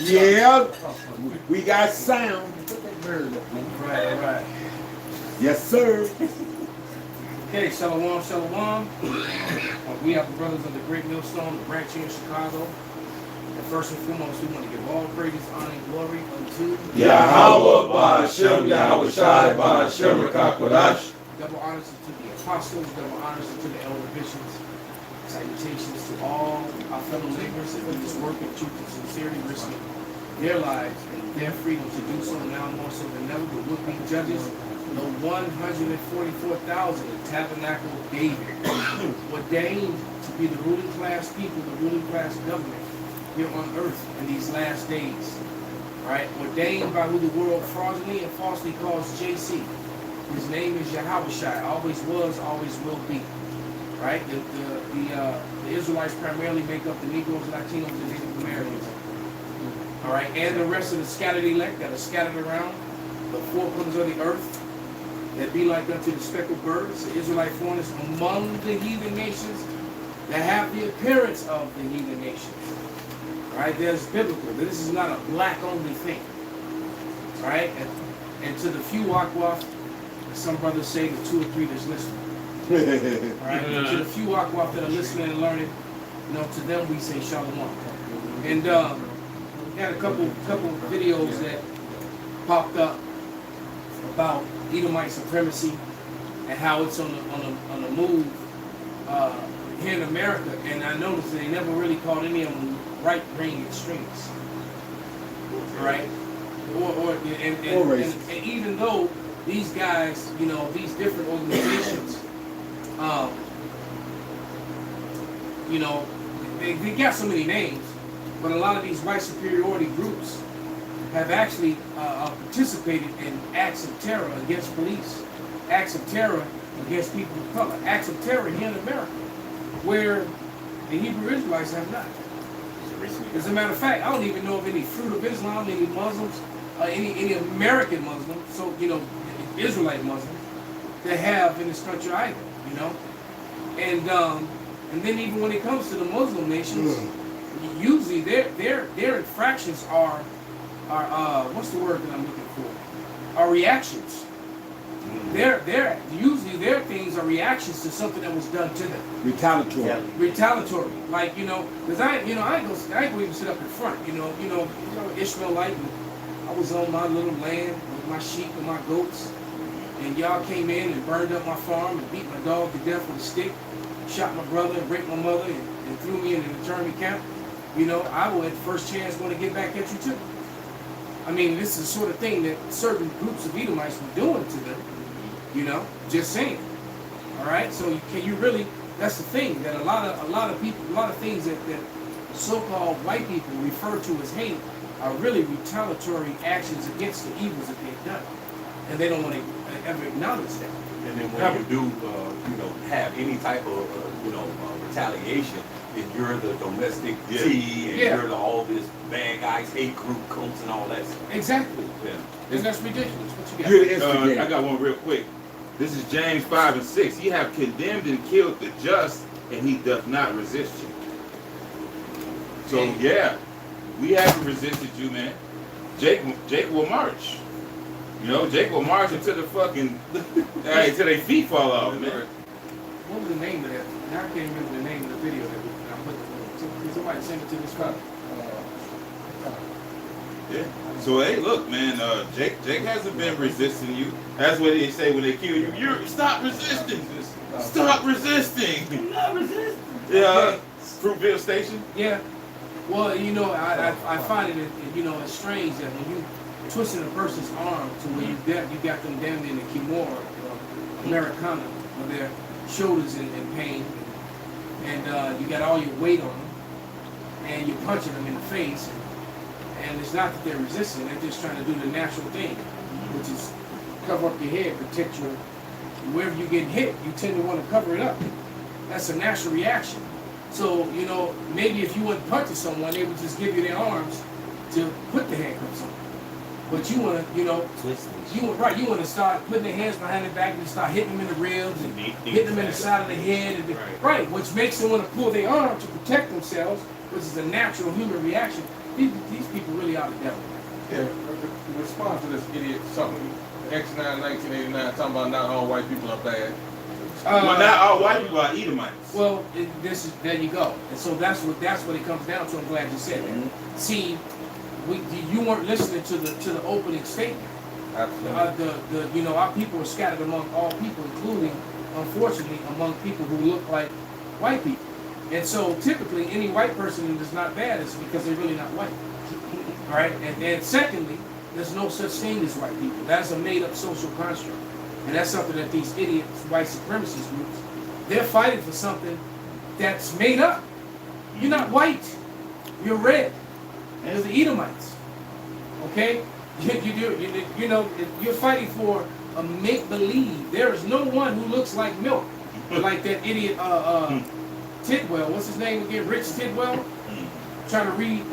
Yeah, we got sound. Right. Yes, sir. Okay, shalom, shalom. We have the brothers of the Great Millstone, the branch here in Chicago. And first and foremost, we want to give all praise, honor, and glory unto Yahweh Ba'Shem, Yahweh Shai Ba'Shem Rakakwadash. double honors to the apostles, double honors to the elder bishops. Salutations to all our fellow laborers in this work of truth and sincerity, risking their lives and their freedom to do so now more so than ever. The would-be judges, the 144,000, the tabernacle of David, ordained to be the ruling class people, the ruling class government here on earth in these last days. Right? Ordained by who the world fraudulently and falsely calls JC. His name is Yahweh Shai, always was, always will be. Right? The Israelites primarily make up the Negroes, Latinos, and Native Americans. All right, and the rest of the scattered elect that are scattered around the four corners of the earth that be like unto the speckled birds, the Israelite foreigners among the heathen nations that have the appearance of the heathen nations. All right, there's biblical. This is not a black only thing. All right, and to the few wakwaf, some brothers say the 2 or 3 that's listening. All right, and to the few wakwaf that are listening and learning, to them we say shalom. And had a couple videos that popped up about Edomite supremacy and how it's on the move here in America, and I noticed that they never really called any of them right-wing extremists, right? And even though these guys, these different organizations, they got so many names. But a lot of these white superiority groups have actually participated in acts of terror against police, acts of terror against people of color, acts of terror here in America, where the Hebrew Israelites have not. As a matter of fact, I don't even know of any Fruit of Islam, any Muslims, any American Muslims, so Israelite Muslims, that have in this country either, And then even when it comes to the Muslim nations. Usually their infractions are what's the word that I'm looking for? Are reactions. Usually their things are reactions to something that was done to them. Retaliatory. Yeah. Retaliatory. Like, because I ain't gonna even sit up in front, Ishmaelite, I was on my little land with my sheep and my goats, and y'all came in and burned up my farm and beat my dog to death with a stick, shot my brother and raped my mother and threw me in an internment camp. I will at the first chance want to get back at you too. I mean, this is the sort of thing that certain groups of Edomites were doing to them. Just saying. All right. So can you really? That's the thing that a lot of people, a lot of things that so-called white people refer to as hate are really retaliatory actions against the evils that they've done, and they don't want to ever acknowledge that. And then when you do, have any type of, retaliation. And you're the domestic tea, and you're all this bad guys, hate group, cults, and all that stuff. Exactly. Yeah. And that's ridiculous. What you got? I got one real quick. This is James 5 and 6. Ye have condemned and killed the just, and he doth not resist you. So we haven't resisted you, man. Jake will march. Jake will march until the fucking until their feet fall off, man. What was the name of that? I can't remember the name of the video that I put. Can somebody send it to this guy? Yeah. So hey, look, man. Jake hasn't been resisting you. That's what they say when they kill you. You stop resisting. Stop resisting. I'm not resisting. Yeah. Fruitville Station. Yeah. Well, I find it, it's strange that when you twisting a person's arm to where you got them down in the Kimura, Americana, where their shoulders in pain, and you got all your weight on them, and you're punching them in the face, and it's not that they're resisting, they're just trying to do the natural thing, which is cover up your head, protect your, wherever you get hit, you tend to want to cover it up. That's a natural reaction. So, maybe if you weren't punching someone, they would just give you their arms to put the handcuffs on. But you want to, twist you want to start putting their hands behind their back and start hitting them in the ribs and hitting them in the side of the head, and which makes them want to pull their arm to protect themselves, which is a natural human reaction. these people really are the devil. Yeah, in response to this idiot something, X9 1989 talking about not all white people are bad. Well, not all white people are Edomites. Well, there you go. And so that's what it comes down to. I'm glad you said that. See, you weren't listening to the opening statement. Absolutely. Our people are scattered among all people, including, unfortunately, among people who look like white people. And so typically any white person that's not bad is because they're really not white. All right? And then secondly, there's no such thing as white people. That's a made-up social construct. And that's something that these idiots, white supremacist groups, they're fighting for something that's made up. You're not white. You're red. And the Edomites. Okay? You're fighting for a make-believe. There is no one who looks like milk. Like that idiot Tidwell. What's his name again? Rich Tidwell? Trying to read.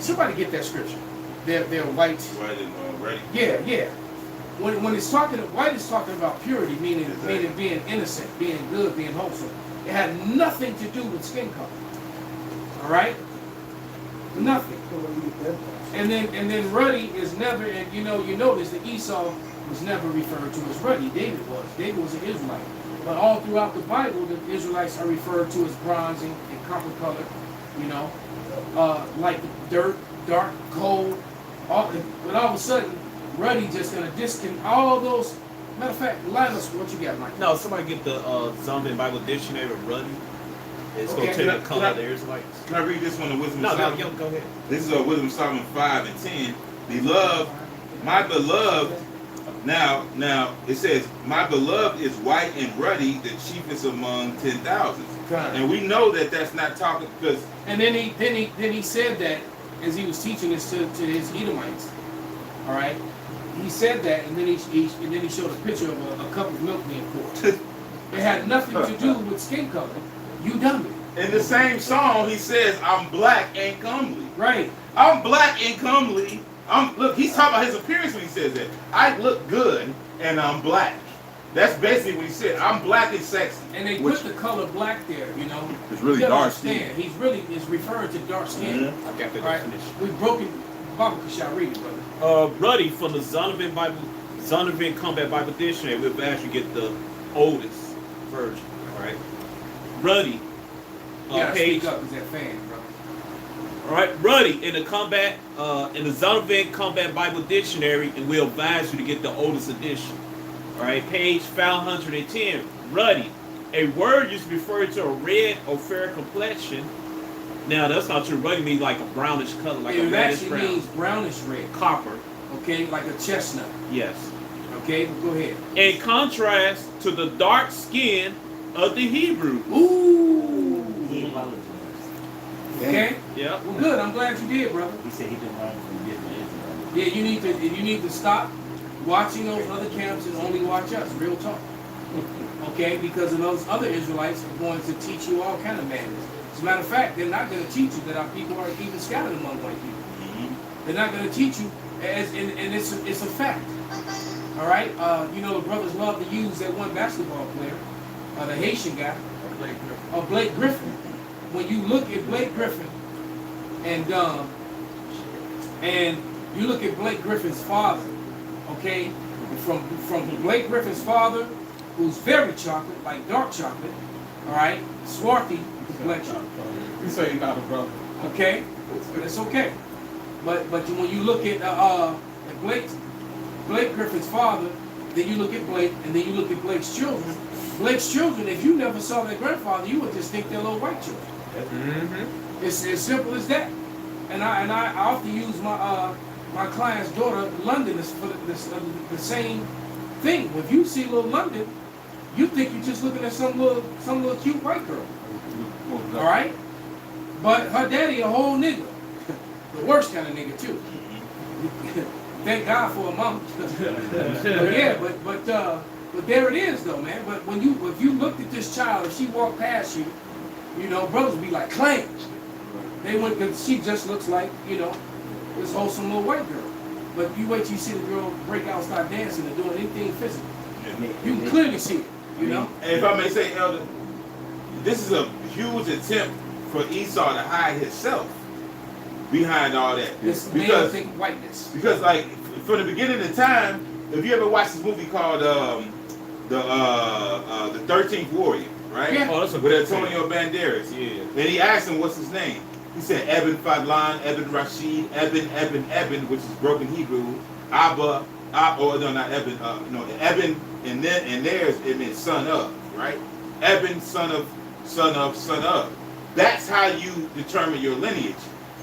Somebody get that scripture. They're white. White and ready. Yeah. When it's talking, white is talking about purity, meaning being innocent, being good, being wholesome. It had nothing to do with skin color. All right, nothing. And then ruddy is never. And you notice that Esau was never referred to as ruddy. David was. David was an Israelite. But all throughout the Bible, the Israelites are referred to as bronze and copper color. Like dirt, dark, cold. But all of a sudden, ruddy just gonna discount all those. Matter of fact, Linus, what you got, Mike? No, somebody get the Zombie Bible Dictionary of ruddy. It's Okay. gonna tell you the color of the Israelites. Can I read this one, the Wisdom No, of Solomon? go ahead. This is Wisdom of Solomon 5 and 10. Beloved, my beloved. Now it says, my beloved is white and ruddy, the chiefest among 10,000. And we know that that's not talking because. And then he said that as he was teaching this to his Edomites. All right, he said that, and then he showed a picture of a cup of milk being poured. It had nothing to do with skin color. You dummy. In the same song, he says, I'm black and comely. Right. I'm black and comely. Look, he's talking about his appearance when he says that. I look good and I'm black. That's basically what he said. I'm black and sexy. And they put the color black there, It's really dark skin. He's really is referring to dark skin. I got the All right. definition. We've broken. Baba Kashah, read it, brother. Ruddy from the Zondervan Combat Bible Dictionary. We'll actually get the oldest version. All right. Ruddy. You gotta Page. speak up as that fan, brother. All right, ruddy in the Zondervan Combat Bible Dictionary, and we'll advise you to get the oldest edition. All right, page 510. Ruddy, a word used to refer to a red or fair complexion. Now that's not true. Ruddy means like a brownish color, like a It reddish actually brown. means brownish red. Copper. Okay, like a chestnut. Yes. Okay, go ahead. In contrast to the dark skin of the Hebrew. Ooh. Okay. Yeah. Well, good. I'm glad you did, brother. He said he didn't learn from different Israelites. Yeah, you need to stop watching those other camps and only watch us. Real talk. Okay, because of those other Israelites are going to teach you all kind of madness. As a matter of fact, they're not going to teach you that our people are even scattered among white people. They're not going to teach you, and it's a fact. All right. The brothers love to use that one basketball player, the Haitian guy, Blake Griffin. When you look at Blake Griffin and you look at Blake Griffin's father, okay, from Blake Griffin's father, who's very chocolate, like dark chocolate, all right, swarthy complexion. You say you're not a brother. Okay, it's okay. But when you look at Blake Griffin's father, then you look at Blake, and then you look at Blake's children. Blake's children, if you never saw their grandfather, you would just think they're little white children. Mm-hmm. It's as simple as that. And I often use my client's daughter, London, for the same thing. If you see little London, you think you're just looking at some little cute white girl. All right? But her daddy a whole nigga. The worst kind of nigga too. Thank God for a mama. But there it is though, man. But if you looked at this child, if she walked past you, brothers would be like, clang. They went, because she just looks like, this wholesome little white girl. But you wait till you see the girl break out, start dancing and doing anything physical. You can clearly see it, And if I may say, Elder, this is a huge attempt for Esau to hide himself. behind all that. This male Because think whiteness. like from the beginning of time, if you ever watched this movie called the 13th Warrior, right? Yeah. Oh, that's a With good Antonio Banderas. Yeah. And he asked him what's his name. He said Eben Fadlan, Eben Rashid, Eben, which is broken Hebrew. Abba, or no, not Eben. No, Eben, and theirs it meant son of, right? Eben, son of. That's how you determine your lineage.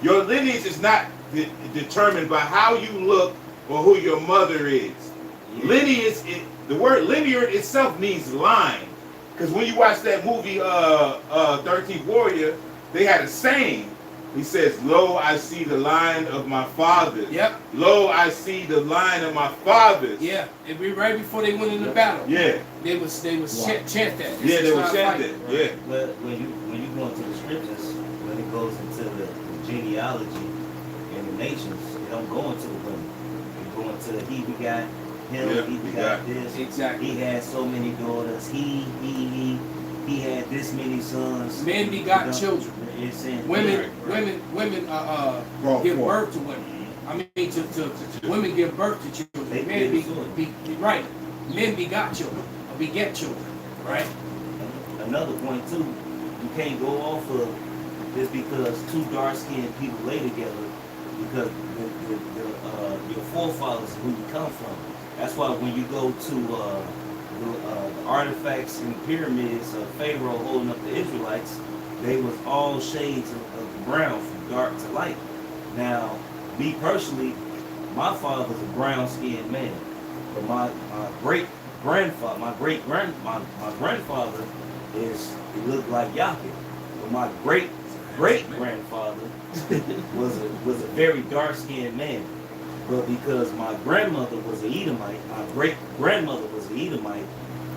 Your lineage is not determined by how you look or who your mother is. Lineage, the word linear itself means line. Because when you watch that movie 13th Warrior, they had a saying. He says, "Lo, I see the line of my fathers." Yep. Lo, I see the line of my fathers. Yeah. It'd be right before they went into battle. Yeah. They was chant that. Yeah, they would It's chant not that. fighting. Yeah. But when you go into the scriptures, when it goes into the genealogy and the nations, it don't go into the women. It go into he begot him, Yeah, he begot this. Exactly. He had so many daughters. He had this many sons. Men begot children. It's saying Women Brought give forth. birth to women. I mean, to women give birth to children. They Men did right. Men begot children, or beget children, right? Another point too, you can't go off of just because two dark-skinned people lay together, because your forefathers are who you come from. That's why when you go to the artifacts in the pyramids of Pharaoh holding up the Israelites, they was all shades of brown, from dark to light. Now, me personally, my father's a brown-skinned man, but my great-grandfather, my grandfather he looked like Yaakov, but my great-grandfather was a very dark-skinned man. But because my grandmother was an Edomite, my great-grandmother was an Edomite,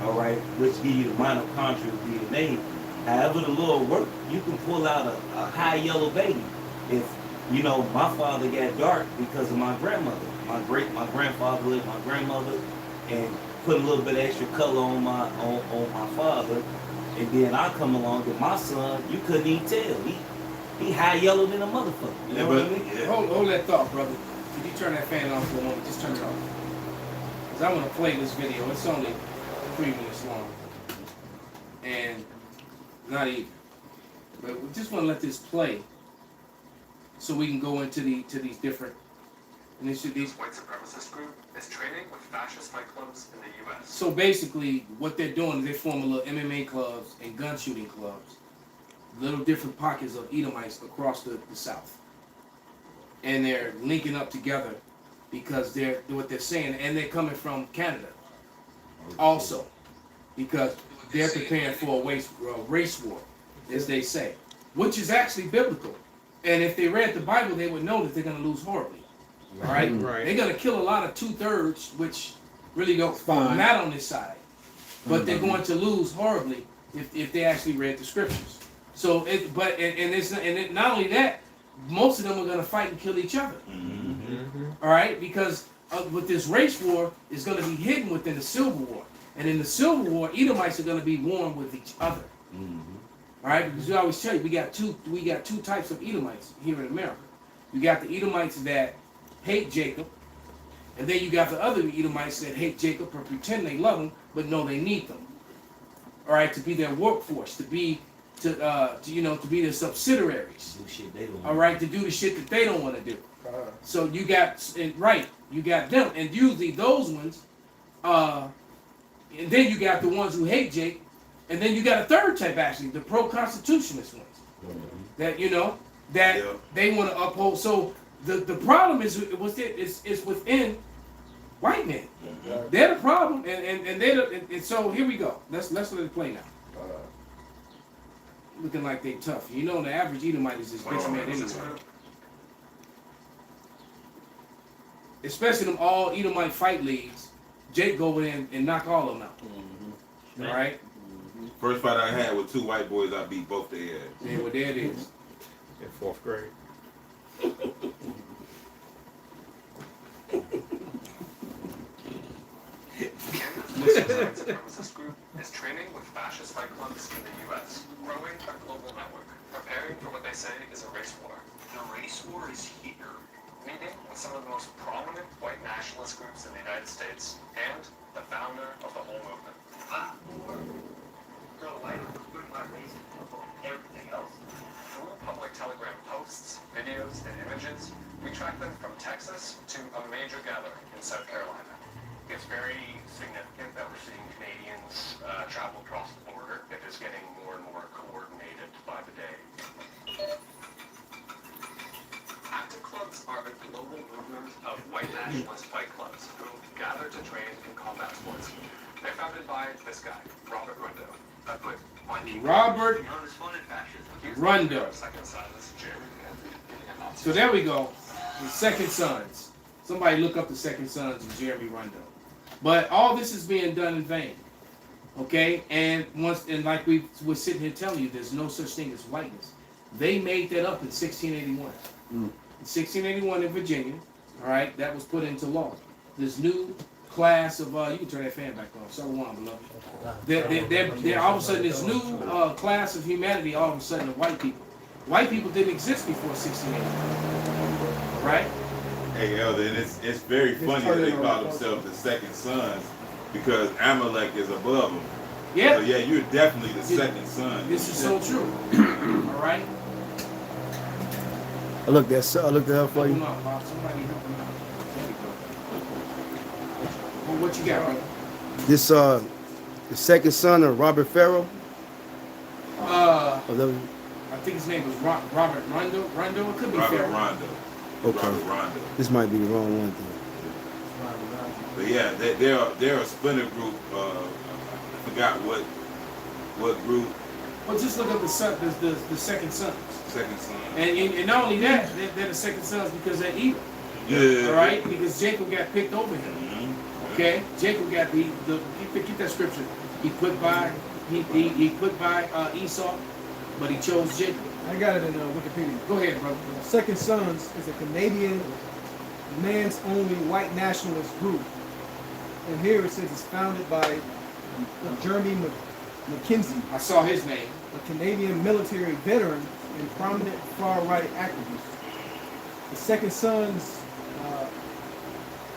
all right, which give you the mitochondrial DNA. However the Lord worked, you can pull out a high yellow baby. If you know, my father got dark because of my grandmother. My grandfather lived with my grandmother and put a little bit of extra color on my father. And then I come along with my son, you couldn't even tell. He high yellow than a motherfucker. You know what I mean? Yeah. Hold that thought, brother. Could you turn that fan off for a moment? Just turn it off. Because I want to play this video. It's only 3 minutes long. And not even. But we just want to let this play so we can go into these different initiatives. White supremacist group is training with fascist fight clubs in the U.S. So basically, what they're doing is they form a little MMA clubs and gun shooting clubs. Little different pockets of Edomites across the South. And they're linking up together because they're what they're saying, and they're coming from Canada also, because they're preparing for a race war, as they say, which is actually biblical. And if they read the Bible, they would know that they're going to lose horribly. All right? Right. They're going to kill a lot of 2/3, which really don't Fine. matter on this side. But they're going to lose horribly if they actually read the scriptures. So, not only that, most of them are going to fight and kill each other. All right? Because with this race war, it's going to be hidden within the Civil War. And in the Civil War, Edomites are going to be warring with each other. All right? Because we always tell you, we got two types of Edomites here in America. You got the Edomites that hate Jacob, and then you got the other Edomites that hate Jacob or pretend they love him, but know they need them. All right, to be their workforce, to be their subsidiaries. Do shit they don't All right, to do the shit that they don't want to do. So you got them, and usually those ones, and then you got the ones who hate Jake, and then you got a third type actually, the pro-constitutionalist ones, that they want to uphold. So the problem is within white men. They're the problem, and so here we go. Let's let it play now. Looking like they tough. You know, the average Edomite is this bitch man anyway. Especially them all Edomite fight leagues. Jake go in and knock all of them out. All right? First fight I had with two white boys, I beat both their ass. Yeah, well, there it is. In 4th grade. Canada's white supremacist group is training with fascist fight clubs in the U.S., growing a global network, preparing for what they say is a race war. The race war is here. Meeting with some of the most prominent white nationalist groups in the United States and the founder of the whole movement. Everything else. Through public telegram posts, videos, and images, we track them from Texas to a major gathering in South Carolina. It's very significant that we're seeing Canadians travel across the border. It is getting more and more coordinated by the day. Active clubs are a global movement of white nationalist fight clubs who gather to train in combat sports. They're founded by this guy, Robert Rundo. Robert Rundo. Second sons, Jeremy. So there we go. The Second Sons. Somebody look up the Second Sons of Jeremy Rundo. But all this is being done in vain. Okay? And like we were sitting here telling you, there's no such thing as whiteness. They made that up in 1681. In 1681 in Virginia, all right, that was put into law. This new class of you can turn that fan back on. So on, beloved. They're all of a sudden this new class of humanity. All of a sudden, the white people. White people didn't exist before 1681, right? Hey, Elder, and it's very funny that they call themselves the Second Sons because Amalek is above them. Yeah. So yeah, you're definitely the second son. This is so true. All right. I looked that up for you. Hold on, Bob. Somebody help him out. There we go. Well, what you got, brother? This the second son of Robert Farrell. I think his name was Robert Rondo. Rondo, it could be Robert Farrell. Rondo. Okay. Robert Rondo. This might be the wrong one. But yeah, they're a splinter group. I forgot what group. Well, just look up the second sons. Second son. And not only that, they're the second sons because they're evil. Yeah. All right, because Jacob got picked over him. Mm-hmm. Okay, Jacob got keep that scripture. He put by Esau, but he chose Jacob. I got it in Wikipedia. Go ahead, brother. Second Sons is a Canadian man's only white nationalist group. And here it says it's founded by Jeremy McKenzie, I saw his name. a Canadian military veteran and prominent far-right activist. The Second Sons,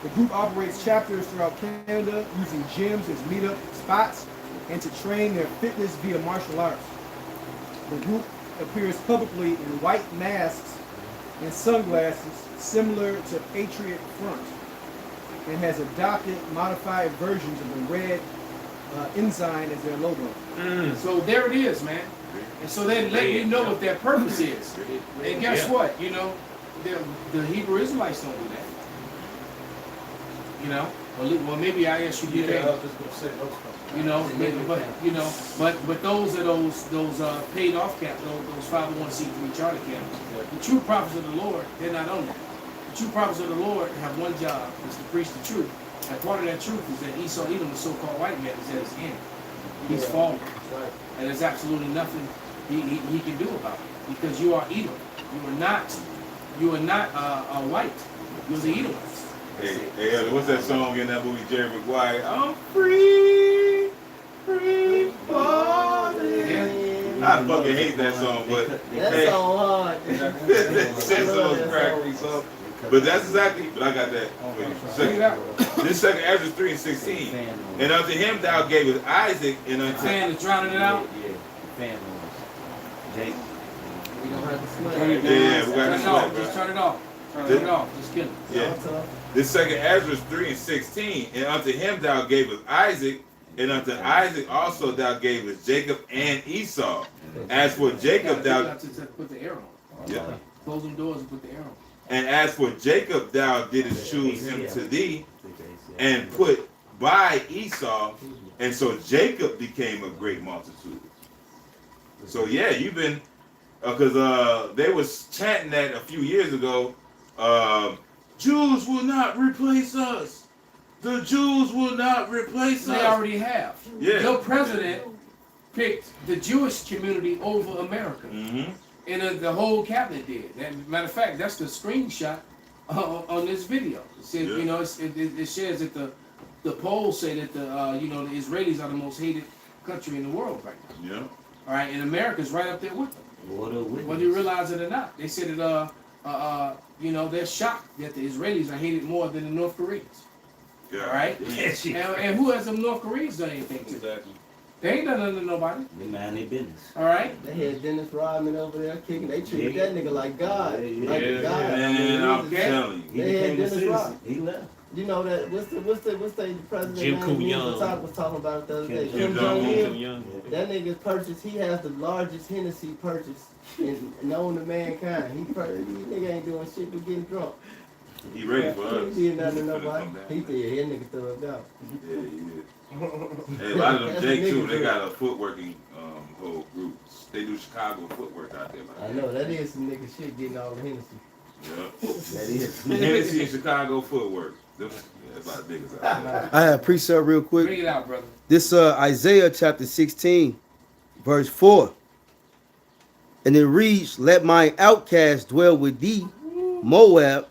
the group operates chapters throughout Canada using gyms as meetup spots and to train their fitness via martial arts. The group appears publicly in white masks and sunglasses similar to Patriot Front and has adopted modified versions of the red ensign as their logo. So there it is, man. And so they let you know what their purpose is. And guess what? You know, the Hebrew Israelites don't do that. You know, well maybe I asked you today. You know, but those are those paid off capital, those 501c3 charter capitals. The true prophets of the Lord, they're not on that. The true prophets of the Lord have one job, is to preach the truth. And part of that truth is that Esau, Edom, the so-called white man, is at his end. He's fallen. And there's absolutely nothing he can do about it. Because you are Edom. You are not white. You're the Edomites. Hey, what's that song in that movie, Jerry Maguire? I'm free falling. Yeah. I fucking hate that song, but That's so hard. that song's crackly, so. But that's exactly, but I got that. This second Ezra 3:16. And unto him thou gavest Isaac, and unto Fan is drowning it out. Yeah, fan Jake. We don't have to slap. yeah, we Turn got it off. Just turn it off. Turn it off. Just kidding. Yeah. This second Ezra 3:16. And unto him thou gavest Isaac, and unto Isaac also thou gavest Jacob and Esau. As for Jacob thou put the arrow. yeah. Close them doors and put the arrow. And as for Jacob thou didst choose him to thee, and put by Esau, and so Jacob became a great multitude. So yeah, you've been because they was chanting that a few years ago. Jews will not replace us. The Jews will not replace They us. already have. Yeah. Your president picked the Jewish community over America. Mm-hmm. And the whole cabinet did. And matter of fact, that's the screenshot on this video. It says, Yeah. you know, it shares that the polls say that the Israelis are the most hated country in the world right now. Yeah. All right, and America's right up there with them, What a witness. whether you realize it or not. They said that they're shocked that the Israelis are hated more than the North Koreans. Yeah. All right? And who has them North Koreans done anything to? Exactly. They ain't done nothing to nobody. They mind their business. All right? They had Dennis Rodman over there kicking. They treated that nigga like God. Like a God. Man, I'm Okay. telling you. He They had became a Dennis citizen. Rodman. He left. You know that what's the president Jim name? Koo Me and Young. Patak was talking about it the other day. Kim Kim Jong-un. Jong-un. That nigga's purchase, he has the largest Hennessy purchase known to mankind. He nigga ain't doing shit but getting drunk. He ready for us. He did nothing to He finna nobody. come back. He said, yeah, that nigga thugged out. Yeah, he is. Hey, a lot of them That's Jake a too. nigga They too. got a footworking whole group. They do Chicago footwork out there. I know, that is some nigga shit getting all the Hennessy. Yeah. That is. Hennessy and Chicago footwork. That's a lot of niggas out there. I have precept real quick. Bring it out, brother. This Isaiah chapter 16, verse 4. And it reads, let mine outcast dwell with thee, Moab,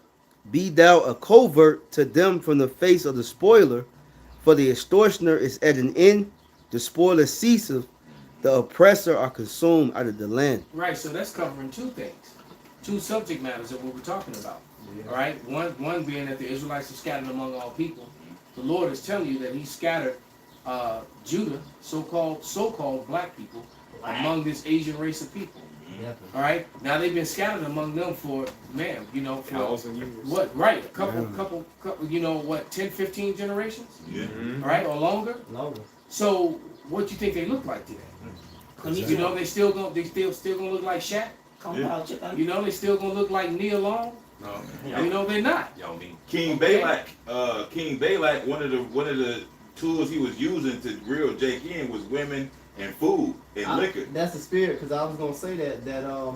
be thou a covert to them from the face of the spoiler, for the extortioner is at an end, the spoiler ceaseth, the oppressor are consumed out of the land. Right, so that's covering two things. Two subject matters of what we're talking about. All right, one being that the Israelites are scattered among all people. The Lord is telling you that He scattered Judah, so-called black people, among this Asian race of people. All right, now they've been scattered among them for for 1,000 years. what? Right, a couple, 10, 15 generations. Yeah. All right, or longer. Longer. So what you think they look like today? You know, they still gonna look like Shaq. You know, they still gonna look like Nia Long. No, You know, they're not. y'all mean King Balak, one of the tools he was using to reel Jake in was women and food and liquor. That's the spirit, because I was gonna say that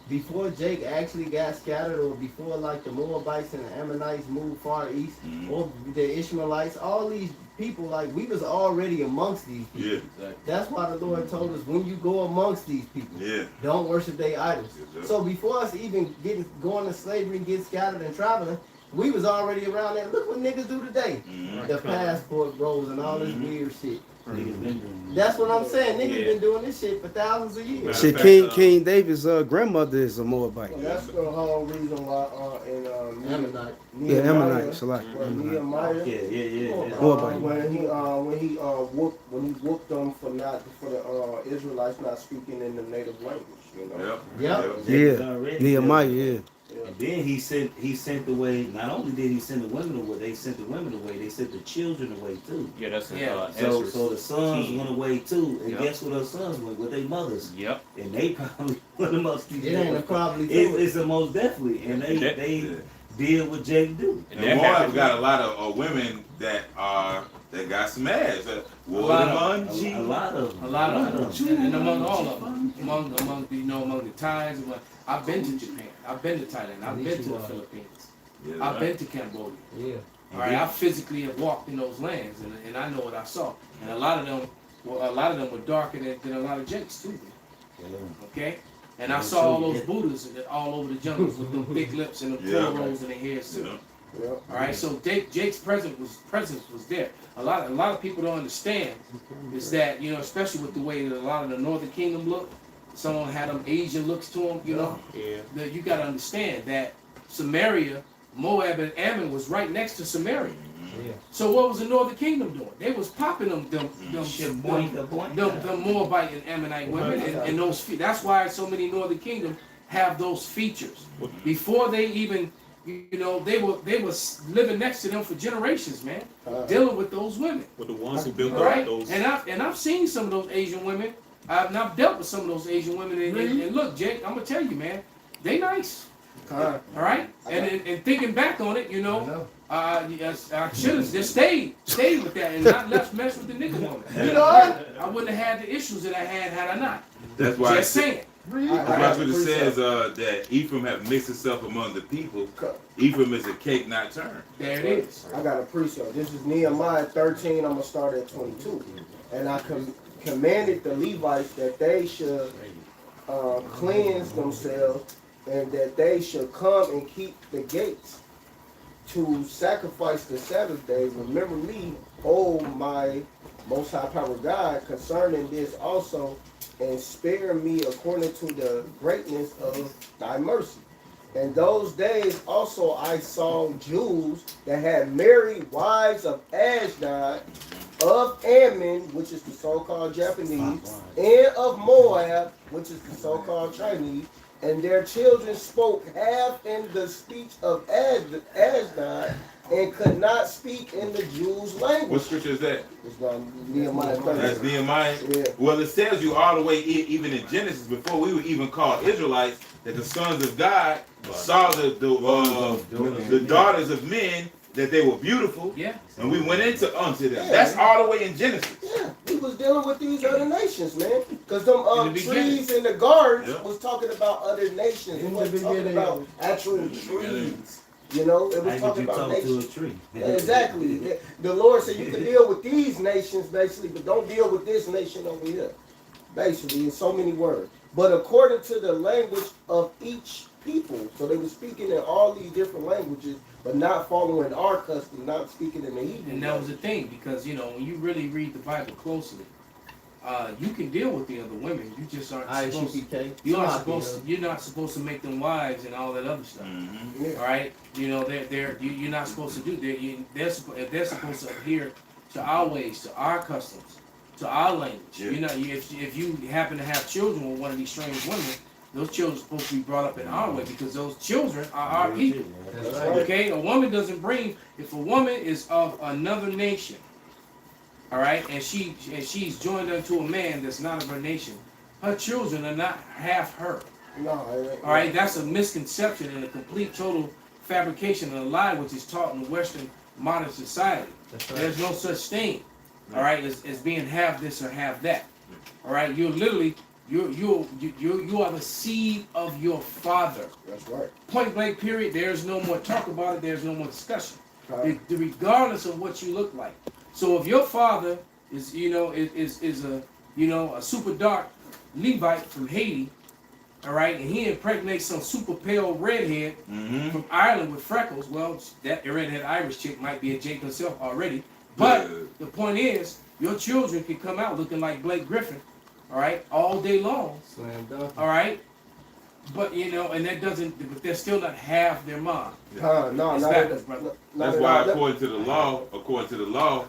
before Jake actually got scattered, or before like the Moabites and the Ammonites moved far east, or the Ishmaelites, all these people, like we was already amongst these people. Yeah. That's why the Lord told us when you go amongst these people, Yeah. don't worship their idols. Yes, sir. So before us even going to slavery and get scattered and traveling, we was already around there. Look what niggas do today. The passport bros and all this weird shit. Niggas been doing That's what I'm saying. Niggas Yeah. been doing this shit for thousands of years. Shit, King David's grandmother is a Moabite. Well, that's the whole reason why Ammonite. Yeah, Ammonite, Salak. Nehemiah, Yeah. Moabite. when he whooped them for the Israelites not speaking in the native language, you know. Yep. Yeah, Nehemiah, yeah. And then he sent away. Not only did he send the women away, they sent the children away too. Yeah, that's So the sons went away too, and Yep. guess what? Our sons went with their mothers, Yep. and they probably went amongst these. It ain't a probably It's the most definitely, and they did what Jake do. And And that Moab happened. got a lot of women that got some ass. A lot of A lot of them. A lot of them, and among all of them, among the Thais. I've been to Japan. I've been to Thailand. I've been to the Philippines. I've been to Cambodia. Yeah. All right, I physically have walked in those lands, and I know what I saw. And a lot of them were darker than a lot of Jakes too. Okay, and I saw all those Buddhas all over the jungles with them big lips and them cornrows in their hairs too. All right, so Jake's presence was there. A lot of people don't understand is that especially with the way that a lot of the Northern Kingdom look. Some of them had them Asian looks to them, That you got to understand that Samaria, Moab, and Ammon was right next to Samaria. Yeah. So what was the Northern Kingdom doing? They was popping them Moabite and Ammonite women, and those. That's why so many Northern Kingdom have those features. Before they even, they was living next to them for generations, man, dealing with those women. With the ones who built Right? up those. And I've seen some of those Asian women. I've dealt with some of those Asian women, and look, Jake, I'm gonna tell you, man, they nice. All right, and thinking back on it, I should have just stayed with that and not left mess with the nigga woman. I wouldn't have had the issues that I had I not. That's why. Just saying. That's what it says. That Ephraim have mixed itself among the people. Ephraim is a cake not turned. There it is. I got a precept. This is Nehemiah 13. I'm gonna start at 22, and I commanded the Levites that they should cleanse themselves, and that they should come and keep the gates to sacrifice the Sabbath day. Remember me, oh my most high power God, concerning this also, and spare me according to the greatness of thy mercy. In those days also I saw Jews that had married wives of Ashdod, of Ammon, which is the so-called Japanese, and of Moab, which is the so-called Chinese, and their children spoke half in the speech of Ashdod and could not speak in the Jews' language. What scripture is that? It's Nehemiah 30. That's Nehemiah? Yeah. Well, it tells you all the way, even in Genesis, before we were even called Israelites, that the sons of God saw the daughters of men, that they were beautiful, Yeah. and we went unto them. Yeah. That's all the way in Genesis. Yeah, he was dealing with these other nations, man. Because them In the trees in the gardens Yeah. was talking about other nations. It In the wasn't talking beginning. about actual trees. You know, it was How talking did you about talk to a nations. tree? Exactly. The Lord said you can deal with these nations, basically, but don't deal with this nation over here. Basically, in so many words. But according to the language of each people, so they were speaking in all these different languages, but not following our custom, not speaking in the Hebrew. And that was the thing, because when you really read the Bible closely, you can deal with the other women. You just aren't supposed to. ICPK. You're not supposed to make them wives and all that other stuff. Mm-hmm. All right, you're not supposed to do that. They're supposed to adhere to our ways, to our customs, to our language. Yeah. If you happen to have children with one of these strange women, those children are supposed to be brought up in our way, because those children are our people. That's right. Okay, a woman doesn't bring. If a woman is of another nation, all right, and she's joined unto a man that's not of her nation, her children are not half her. No, it ain't. All right, that's a misconception and a complete total fabrication and a lie which is taught in the Western modern society. There's no such thing, all right, as being half this or half that. All right, you're literally you are the seed of your father. That's right. Point blank. Period. There's no more talk about it. There's no more discussion. Right. Regardless of what you look like. So if your father is a super dark Levite from Haiti, all right, and he impregnates some super pale redhead from Ireland with freckles, well, that redhead Irish chick might be a Jake himself already. But the point is, your children can come out looking like Blake Griffin, all right, all day long, Slam dunk. all right. But and that doesn't. But they're still not half their mom. No, It's not backwards, brother. That's why, according to the law,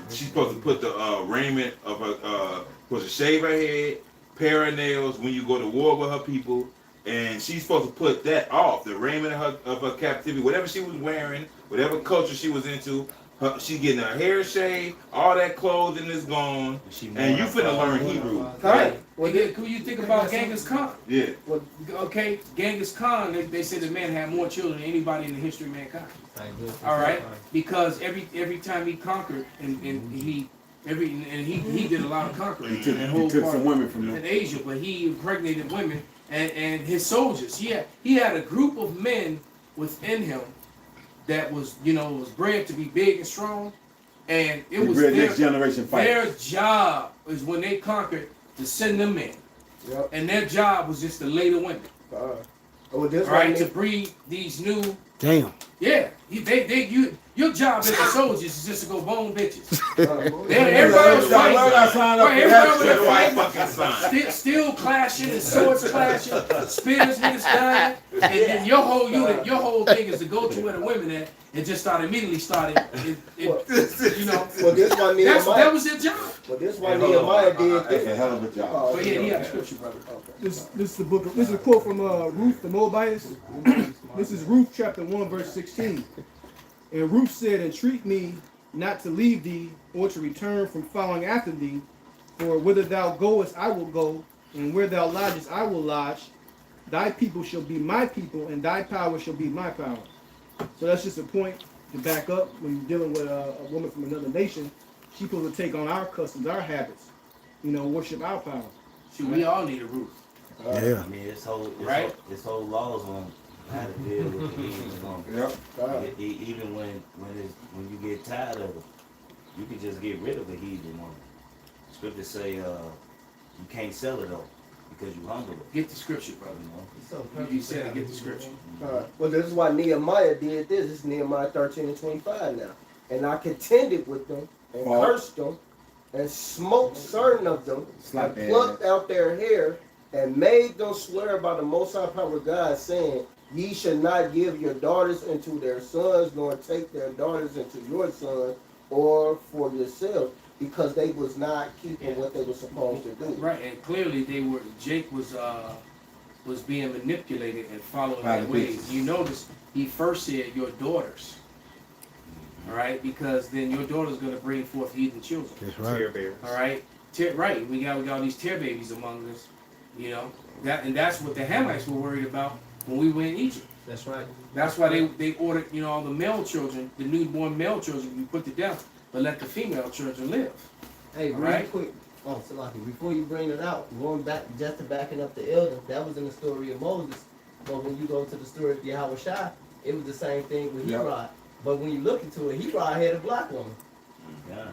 she's supposed to put the raiment of her, supposed to shave her head, pair her nails when you go to war with her people, and she's supposed to put that off, the raiment of her captivity, whatever she was wearing, whatever culture she was into. She getting her hair shaved, all that clothing is gone, and you finna learn Hebrew. Right. Well, could you think about Genghis Khan? Yeah. Okay, Genghis Khan. They said the man had more children than anybody in the history of mankind. All right, because every time he conquered and he did a lot of conquering. He took some women from them. In Asia, but he impregnated women and his soldiers. He had a group of men within him that was bred to be big and strong, and it was next generation fighters. Their job was when they conquered to send them in, and their job was just to lay the women. To breed these new. Damn. Yeah, your job as a soldier is just to go bone bitches. Everybody was fighting. Still clashing and swords clashing, spears niggas dying, and then your whole unit, your whole thing is to go to where the women at and just immediately started. Well, this one that was their job. Well, this one Nehemiah did. That's a hell of a job. But yeah, he had a scripture, brother. This is the book. This is a quote from Ruth the Moabitess. This is Ruth chapter 1 verse 16. And Ruth said, "Entreat me not to leave thee, or to return from following after thee. For whither thou goest, I will go, and where thou lodgest, I will lodge. Thy people shall be my people, and thy power shall be my power." So that's just a point to back up when you're dealing with a woman from another nation. She's supposed to take on our customs, our habits, worship our power. See, we all need a roof. Yeah. I mean, this whole laws on how to deal with the heathen woman. Even when you get tired of it, you can just get rid of a heathen woman. Scriptures say you can't sell it though because you hungry. Get the scripture, brother. You said it, get the scripture. Well, this is why Nehemiah did this. This is Nehemiah 13 and 25 now. And I contended with them and cursed them and smote certain of them and plucked out their hair and made them swear by the Most High Power God, saying, ye shall not give your daughters into their sons, nor take their daughters into your sons, or for yourselves, because they was not keeping what they were supposed to do. Right, and clearly Jake was being manipulated and following their ways. You notice he first said your daughters. All right, because then your daughter's going to bring forth heathen children. That's right. All right, right. We got all these tear babies among us. You know that's what the Hamites were worried about when we were in Egypt. That's right. That's why they ordered all the male children, the newborn male children, to be put to death, but let the female children live. Hey, all really right? quick. Oh, Salaki, before you bring it out, going back just to backing up the elder, that was in the story of Moses. But when you go to the story of Yahweh Shai, it was the same thing with Herod. But when you look into it, Herod had a black woman. Yeah.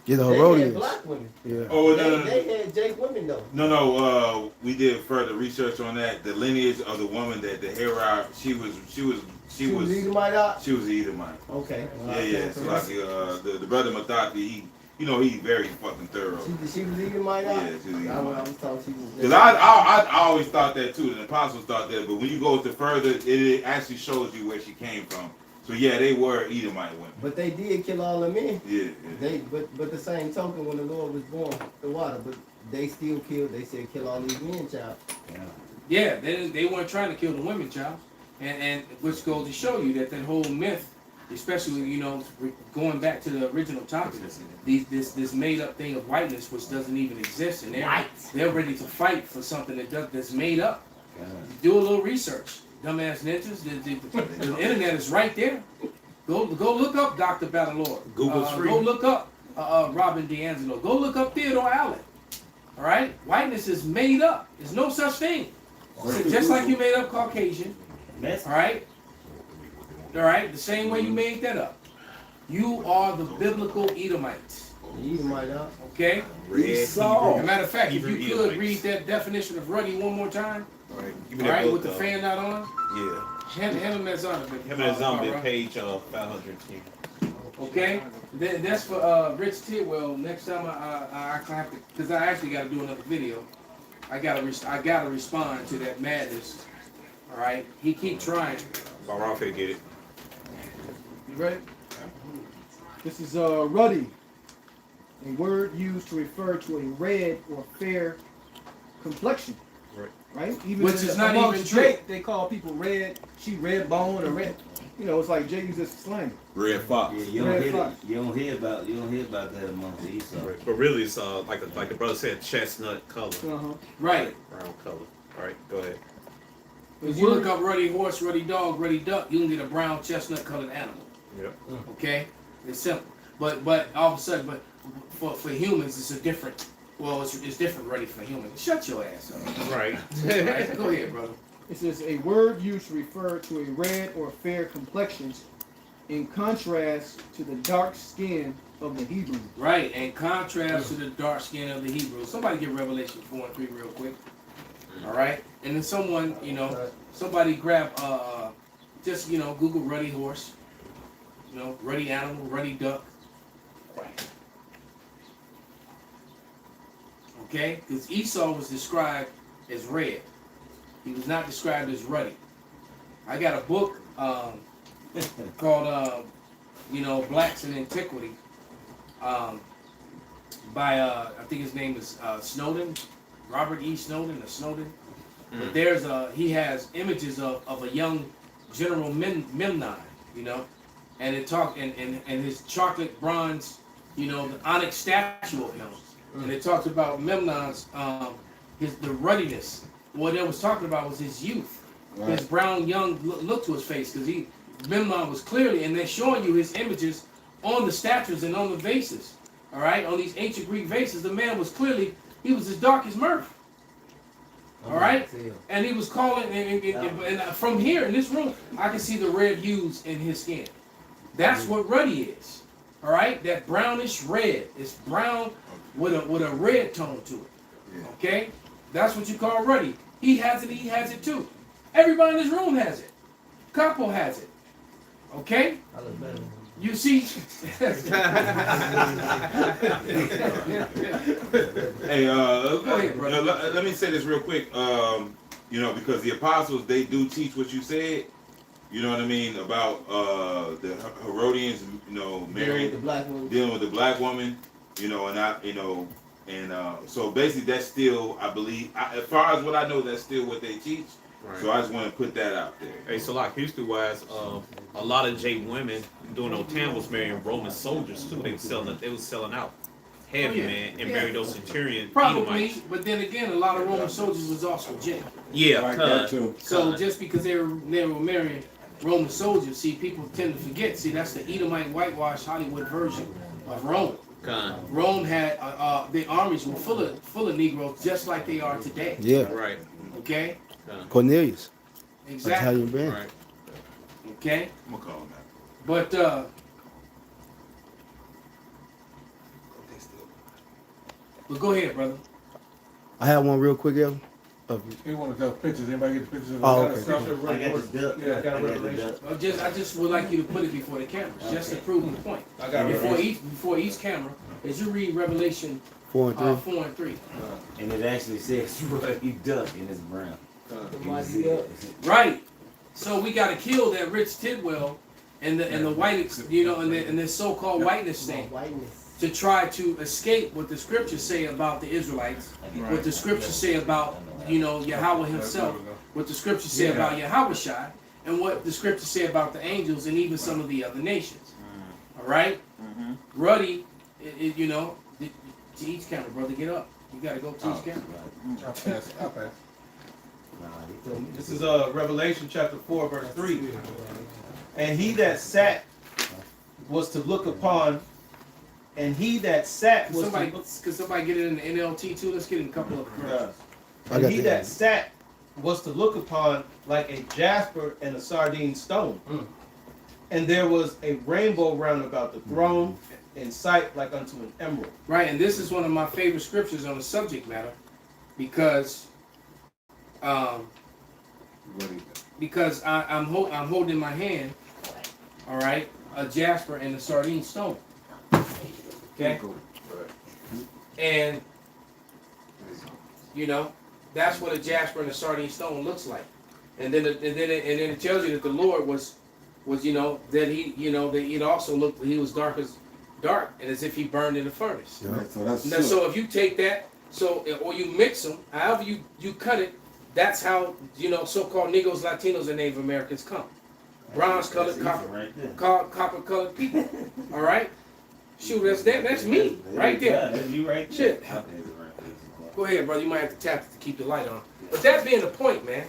Get the They had Herodians. black women. Yeah. Oh, They had Jake women though. No, we did further research on that. The lineage of the woman that the Herod, she was Edomite out? She was Edomite. Okay. Yeah. So like the brother Mataki, he's very fucking thorough. She was Edomite out? Yeah, she was I Edomite. was told she was. Because I always thought that too. The apostles thought that, but when you go to further, it actually shows you where she came from. So yeah, they were Edomite women. But they did kill all the men. Yeah. But the same token, when the Lord was born, the water, but they still killed. They said kill all these men, child. Yeah, they weren't trying to kill the women, child, and which goes to show you that whole myth, especially going back to the original topic, this made up thing of whiteness, which doesn't even exist, and they're ready to fight for something that's made up. Do a little research. Dumbass ninjas, the internet is right there. Go look up Dr. Battlelord. Google's free. Go look up Robin DiAngelo. Go look up Theodore Allen. All right, whiteness is made up. There's no such thing. So just like you made up Caucasian. All right, the same way you made that up. You are the biblical Edomites. Edomite out. Okay. As a matter of fact, if you could read that definition of ruddy one more time. All right, with the fan not on. Yeah. Hand him that zombie. Him and zombie, page 510. Okay, that's for Rich Tidwell. Next time I have to, because I actually got to do another video. I gotta respond to that madness. All right, he keep trying. Barak finna get it. You ready? This is ruddy, a word used to refer to a red or fair complexion. Right? Even which is not even Drake, they call people red. She red bone or red. It's like Jay uses slang. Red fox. Yeah, you don't hear about that amongst the Esau. Right. But really, it's like the brother said, chestnut color. Right. Brown color. All right, go ahead. If you look up ruddy horse, ruddy dog, ruddy duck, you can get a brown chestnut colored animal. Yep. Okay, it's simple. But all of a sudden, for humans, it's a different. Well, it's different ready for humans. Shut your ass up. Right. Right. Go ahead, brother. It says a word used to refer to a red or fair complexion in contrast to the dark skin of the Hebrews. Right, in contrast to the dark skin of the Hebrews. Somebody get Revelation 4 and 3 real quick. All right. And then someone, somebody grab, just, Google ruddy horse, ruddy animal, ruddy duck. Right. Okay? Because Esau was described as red. He was not described as ruddy. I got a book called, Blacks in Antiquity by, I think his name is Snowden, Robert E. Snowden, or Snowden. But there's he has images of a young General Memnon, and it talk and his chocolate bronze, the onyx statue of him, and it talks about Memnon's the ruddiness. What it was talking about was his youth, his brown young look to his face, because Memnon was clearly, and they're showing you his images on the statues and on the vases, all right, on these ancient Greek vases. The man was clearly, he was as dark as Murph. All right, and he was calling, and from here in this room, I can see the red hues in his skin. That's what ruddy is. All right, that brownish red. It's brown with a red tone to it. Okay, that's what you call ruddy. He has it. He has it too. Everybody in this room has it. Capo has it. Okay. You see, Hey, Go ahead, brother. let me say this real quick. You know, because the apostles, they do teach what you said. You know what I mean about the Herodians. You know, marrying the black woman. dealing with the black woman. You know, and so basically that's still, I believe, as far as what I know, that's still what they teach. Right. So I just want to put that out there. Hey, so like history wise, a lot of J women during those times was marrying Roman soldiers too. They was selling out heavy, Oh, yeah. man, and Yeah. married those centurion probably, Edomites. but then again, a lot of Roman soldiers was also J. Yeah, Like that too. So just because they were marrying Roman soldiers, see, people tend to forget. See, that's the Edomite whitewash Hollywood version of Rome. Rome had the armies were full of Negroes, just like they are today. Yeah. Right. Okay. Cornelius. Exactly. Italian band. Right. Okay. I'm gonna call him that. But go ahead, brother. I have one real quick, Evan. He wanted those pictures. Anybody get the pictures? Oh, I okay. got I got the duck. Yeah, I got I got the Revelation. duck. I just would like you to put it before the cameras, just to prove the point. I got Before each camera, as you read Revelation 4 and 3. 4 and 3. And it actually says ruddy duck and it's brown. Right. So we got to kill that Rich Tidwell and the white, and this so-called whiteness thing to try to escape what the scriptures say about the Israelites, what the scriptures say about Yahweh himself, what the scriptures say about Yahushua, and what the scriptures say about the angels and even some of the other nations. All right. Ruddy, to each camera, brother, get up. You got to go to each camera. I'll pass. This is Revelation chapter 4, verse 3. And he that sat was to look upon, and he that sat was Could somebody get it in the NLT too? Let's get in a couple of verses. and he that sat was to look upon like a jasper and a sardine stone. And there was a rainbow round about the throne, in sight like unto an emerald. Right, and this is one of my favorite scriptures on the subject matter, because I'm holding in my hand, all right, a jasper and a sardine stone. Okay, and that's what a jasper and a sardine stone looks like. And then it tells you that the Lord was that it also looked, he was dark and as if he burned in a furnace. Right, so that's Now, so if you take that, or you mix them, however you cut it, that's how so-called Negroes, Latinos, and Native Americans come. Bronze-colored, copper-colored people. All right. Shoot, that's me right there. That's you right Shit. there. Go ahead, brother. You might have to tap it to keep the light on. But that being the point, man.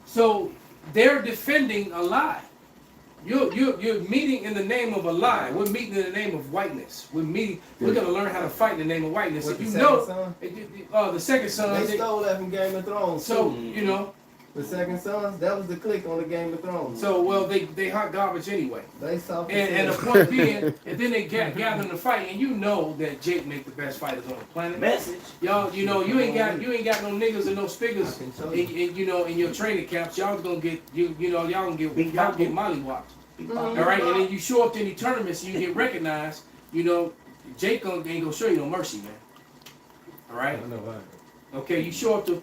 So they're defending a lie. You're meeting in the name of a lie. We're meeting in the name of whiteness. We're gonna learn how to fight in the name of whiteness. What, If the you know, second son? the second son. They stole that from Game of Thrones. So too. The second sons, that was the click on the Game of Thrones. So well, they hot garbage anyway. They saw. And the point being, and then they gather in the fight, and you know that Jake make the best fighters on the planet. Message. Y'all, you ain't got no niggas and no spiggers in your training camps. Y'all gonna get y'all gonna get mollywopped. All right, and then you show up to any tournaments and you get recognized. Jake ain't gonna show you no mercy, man. All right. Okay, you show up to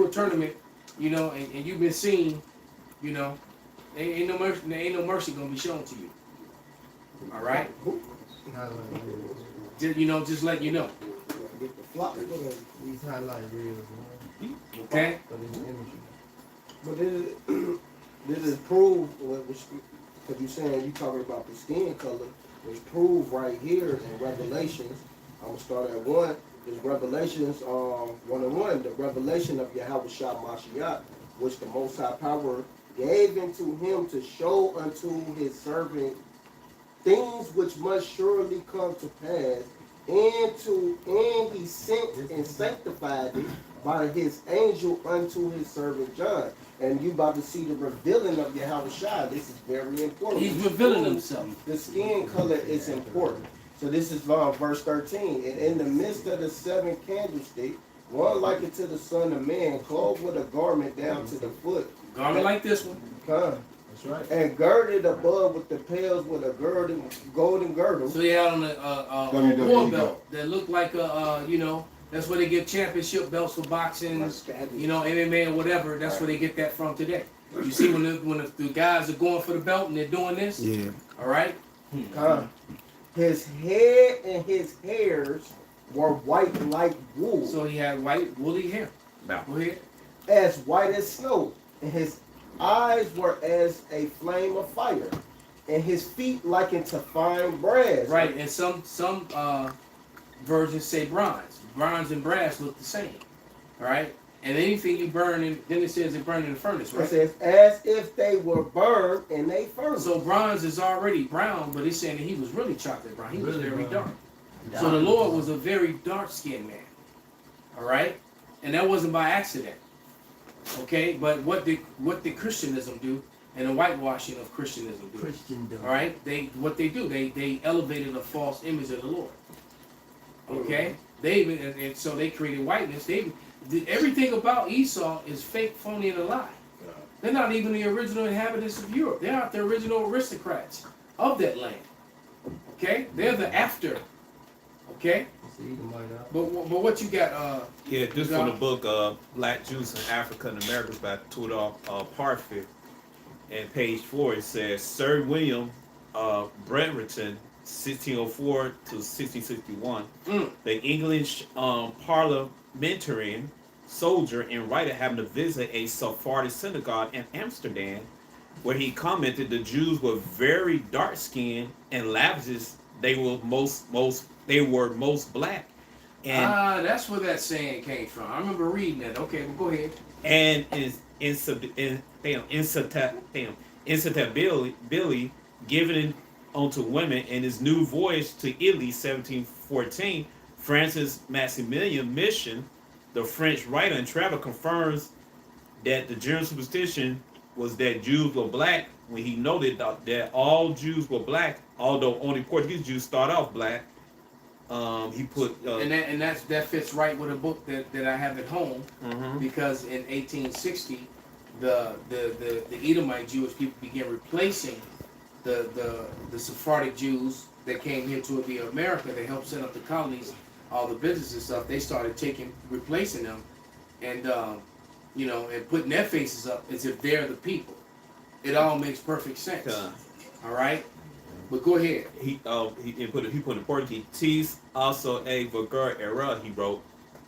a tournament, and you've been seen, ain't no mercy gonna be shown to you. All right. Just let you know. Get the flop of these highlight reels, man. Okay. For this imagery. But this is proof, because you're saying you talking about the skin color, it's proved right here in Revelations. I'm going to start at 1. It's Revelations 1:1, the revelation of Yahushua Mashiach, which the Most High Power gave into him to show unto his servant things which must surely come to pass, and he sent and sanctified it by his angel unto his servant John. And you about to see the revealing of Yahushua. This is very important. He's revealing himself. The skin color is important. So this is verse 13. And in the midst of the 7 candlesticks, one like it to the Son of Man, clothed with a garment down to the foot. Garment like this one. That's right. and girded above with the pales with a golden girdle. So they had on a WWE war go. belt that looked like a, you know, that's where they get championship belts for boxing, you know, MMA or whatever. That's where they get that from today. You see when the guys are going for the belt and they're doing this? Yeah. All right? His head and his hairs were white like wool, So he had white, woolly hair. Now, Go ahead. as white as snow, and his eyes were as a flame of fire, and his feet like into fine brass. Right, and some versions say bronze. Bronze and brass look the same. All right? And anything you burn in, then it says it burned in the furnace, It right? says, as if they were burned in a furnace. So bronze is already brown, but it's saying that he was really chocolate brown. He was Really very brown. dark. So the Lord was a very dark-skinned man. All right? And that wasn't by accident. Okay? But what did Christianism do and the whitewashing of Christianism do? Christendom. All right? What they do, they elevated a false image of the Lord. Okay? They even and so they created whiteness. Everything about Esau is fake, phony, and a lie. They're not even the original inhabitants of Europe. They're not the original aristocrats of that land. Okay? They're the after. Okay? But what you got? yeah, this from the book Black Jews in Africa and Americas by Tudor Parfit. And page 4 it says Sir William Brereton, 1604 to 1661, the English parliamentarian, soldier, and writer, happened to visit a Sephardic synagogue in Amsterdam, where he commented the Jews were very dark-skinned and lavishes. They were most black. And that's where that saying came from. I remember reading that. Okay, well, go ahead. and insensibility given onto women. In his new voyage to Italy, 1714, Francis Maximilian Mission, the French writer and traveler, confirms that the general superstition was that Jews were black, when he noted that all Jews were black, although only Portuguese Jews start off black. He put and that fits right with a book that I have at home, because in 1860 the Edomite Jewish people began replacing the Sephardic Jews that came here to the America. They helped set up the colonies, all the business and stuff. They started replacing them, and and putting their faces up as if they're the people. It all makes perfect sense. All right, but go ahead. He put in Portuguese. Tis also a vulgar error, he wrote,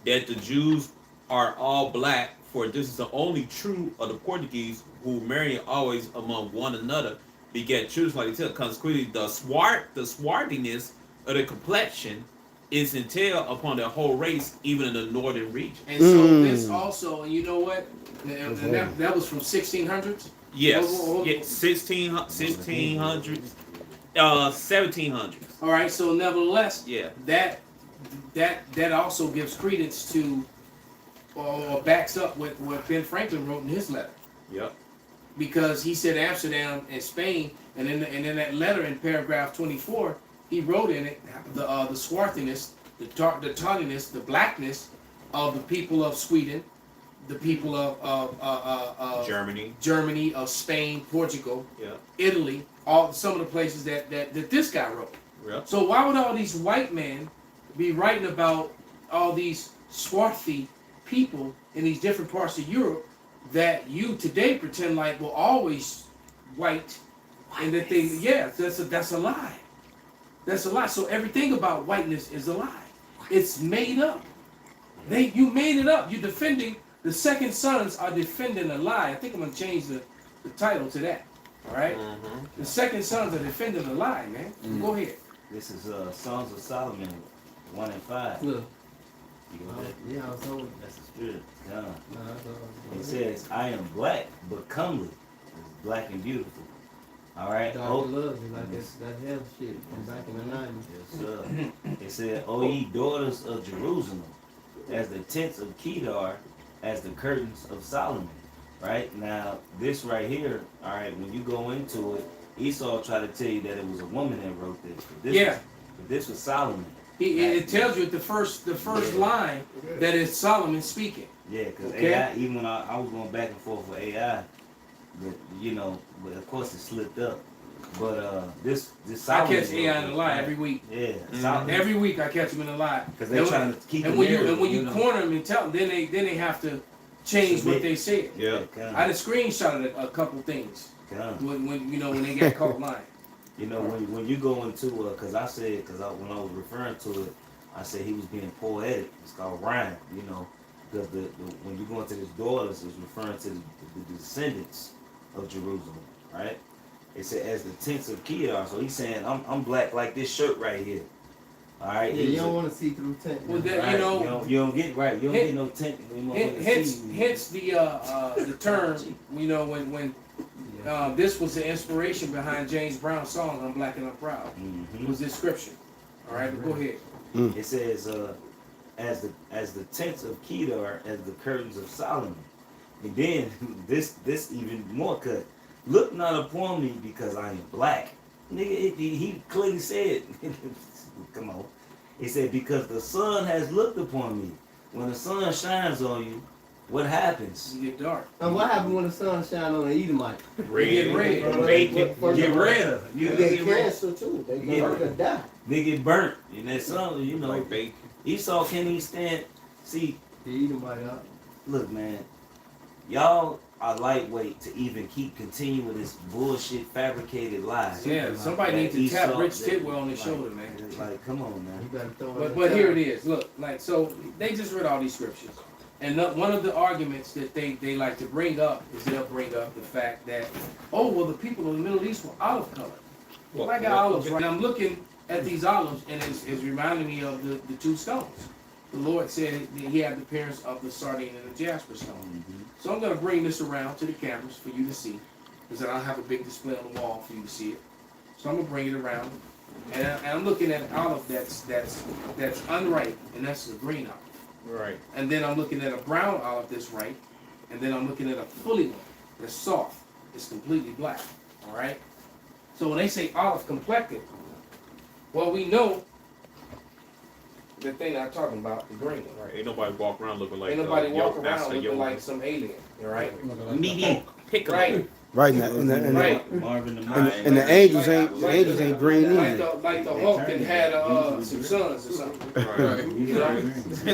that the Jews are all black, for this is the only true of the Portuguese, who marry always among one another, beget children like they tell. Consequently, the swarthiness of the complexion is entailed upon the whole race, even in the northern region. And so this also, and you know what? And that was from 1600s? Yes, 1600s, 1700s. All right, so nevertheless, Yeah. that also gives credence to, or backs up what Ben Franklin wrote in his letter. Yep. Because he said Amsterdam and Spain, and in that letter in paragraph 24, he wrote in it the swarthiness, the tawdiness, the blackness of the people of Sweden, the people of Germany, of Spain, Portugal, Italy, some of the places that this guy wrote. Yep. So why would all these white men be writing about all these swarthy people in these different parts of Europe that you today pretend like were always white, and that that's a lie. That's a lie. So everything about whiteness is a lie. It's made up. You made it up. You're defending, the second sons are defending a lie. I think I'm going to change the title to that. All right? The second sons are defending a lie, man. Go ahead. This is Songs of Solomon 1 and 5. Look. Yeah, I was told. That's the spirit. It says, I am black, but comely. It's black and beautiful. All right. Dog loves it like that hell shit from back in the 90s. Yes, sir. It said, O ye daughters of Jerusalem, as the tents of Kedar, as the curtains of Solomon. Right? Now, this right here, all right, when you go into it, Esau tried to tell you that it was a woman that wrote this. But this was Solomon. It tells you at the first line that it's Solomon speaking. Yeah, because AI, even when I was going back and forth with AI, you know, but of course it slipped up. But this I Solomon catch AI in a lie every week. Yeah, Solomon, Every week I catch them in a lie. because they're trying to keep And the when narrative, you know. corner them and tell them, then they have to change what they said. Yeah. I just screenshotted a couple things when you know when they got caught lying. You know, when you go into because I when I was referring to it, I said he was being poetic. It's called rhyme, you know, because when you go into his daughters, it's referring to the descendants of Jerusalem, right? It said as the tents of Kedar. So he's saying I'm black like this shirt right here. All right. Yeah, you don't want to see through tent. Well, that, Right. You don't get right. You don't get no tent. Hence the term. You know when this was the inspiration behind James Brown's song "I'm Black and I'm Proud." It was this scripture. All right, but go ahead. It says as the tents of Kedar, as the curtains of Solomon. And then this even more cut. Look not upon me because I am black. Nigga, he clearly said, come on. He said, because the sun has looked upon me. When the sun shines on you, what happens? You get dark. And what happened when the sun shines on an Edomite? Red. Get red. You get cancer too. They gonna die. They get burnt. And that sun, you know. Like bacon. Esau can't even stand. See, The Edomite up. look, man. Y'all are lightweight to even continue with this bullshit fabricated lies. Yeah, somebody needs to tap Rich Tidwell on the shoulder, man. Like, come on, man. You better throw it. But here it is. Look, like so they just read all these scriptures, and one of the arguments that they like to bring up is they'll bring up the fact that the people in the Middle East were olive colored. Well, I got olives right. And I'm looking at these olives, and it's reminding me of the two stones. The Lord said that He had the appearance of the sardine and the jasper stone. So I'm going to bring this around to the cameras for you to see, because then I'll have a big display on the wall for you to see it. So I'm going to bring it around, and I'm looking at an olive that's unripe, and that's a green olive. Right. And then I'm looking at a brown olive that's ripe, and then I'm looking at a fully one that's soft. It's completely black. All right. So when they say olive complected, well, we know the thing I'm talking about, the green one. Right. Ain't nobody walk around looking like. Ain't nobody walk yo, around that's looking like some alien, all right? medium pick Right. Right now, and Right. the angels ain't green either. Like the Hulk that had some sons or something. Right. You know?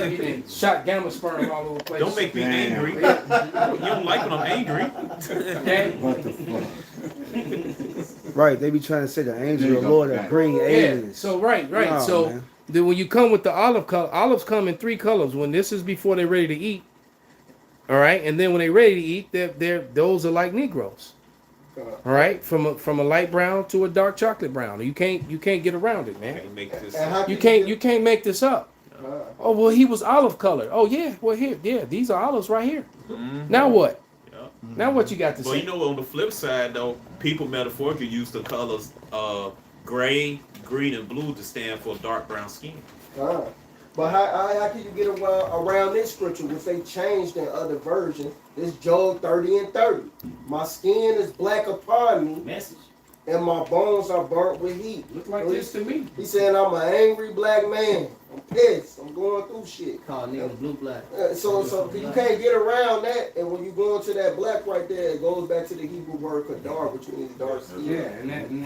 He done shot gamma sperm all over the place. Don't make me angry. You don't like when I'm angry. Okay? What the fuck? Right, they be trying to say the angel of the Lord are green Yeah. aliens. So right. No, So man. then when you come with the olive color, olives come in 3 colors. When this is before they're ready to eat. All right, and then when they're ready to eat, those are like Negroes. All right, from a light brown to a dark chocolate brown. You can't get around it, man. Can't make this. You can't make this up. Oh well, he was olive colored. Oh yeah, well here, these are olives right here. Now what? Yeah. Now what you got to But say? you know, on the flip side, though, people metaphorically use the colors gray, green, and blue to stand for dark brown skin. But how can you get around this scripture, which they changed in other versions? This Job 30 and 30. My skin is black upon me, Message. and my bones are burnt with heat. Look like this to me. He said, I'm an angry black man. I'm pissed. I'm going through shit. Call niggas blue black. So you can't get around that. And when you go into that black right there, it goes back to the Hebrew word kadar, which means dark skin. Yeah,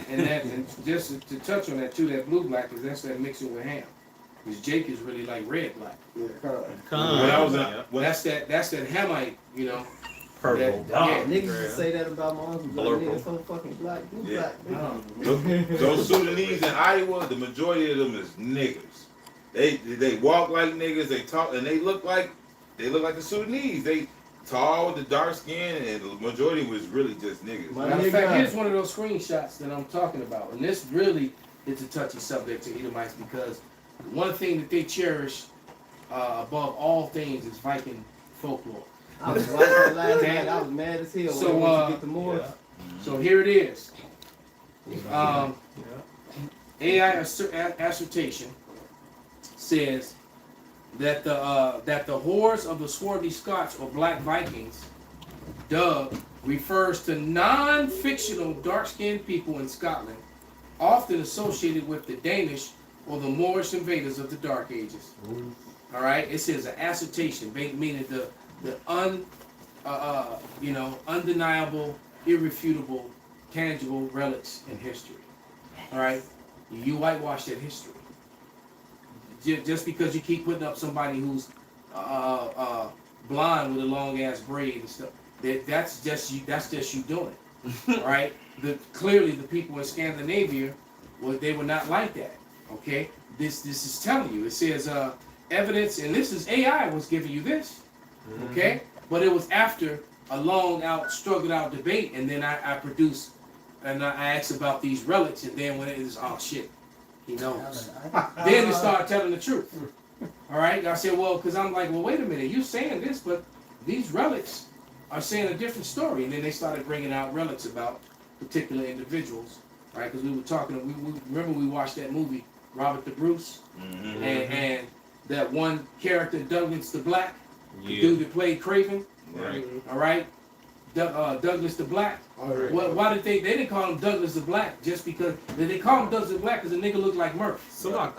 and just to touch on that too, that blue black is that's that mixing with ham. Because Jake is really like red black. Yeah, When I was That's that Hamite, you know. Purple. Yeah. Niggas just say that about my uncle. Blurple. Niggas so fucking black. Blue Yeah. black. Those Sudanese in Iowa, the majority of them is niggas. They walk like niggas. They talk and they look like the Sudanese. They tall with the dark skin, and the majority was really just niggas. Matter of fact, here's one of those screenshots that I'm talking about, and this really is a touchy subject to Edomites because one thing that they cherish above all things is Viking folklore. I was watching that last night. I was mad as hell. So, when I went to get the Moors. So here it is. AI assertion says that the hordes of the swarthy Scots or Black Vikings, Doug, refers to non-fictional dark-skinned people in Scotland, often associated with the Danish or the Moorish invaders of the Dark Ages. All right, it says an assertion, meaning the undeniable irrefutable, tangible relics in history. All right, you whitewash that history. Just because you keep putting up somebody who's blonde with a long ass braid and stuff, that's just you. That's just you doing it. All right. Clearly, the people in Scandinavia, they were not like that. Okay. This is telling you. It says evidence, and this is AI was giving you this. Okay. But it was after a long struggled out debate, and then I produced, and I asked about these relics, and then when it is, oh shit, he knows. Then they started telling the truth. All right, I said, well, because I'm like, well, wait a minute, you're saying this, but these relics are saying a different story, and then they started bringing out relics about particular individuals, right? Because we were talking, we remember we watched that movie, Robert the Bruce, and that one character, Douglas the Black, the dude that played Craven. Right. All right. Douglas the Black. Right. Why did they didn't call him Douglas the Black just because they call him Douglas the Black because the nigga looked like Murphy. So look,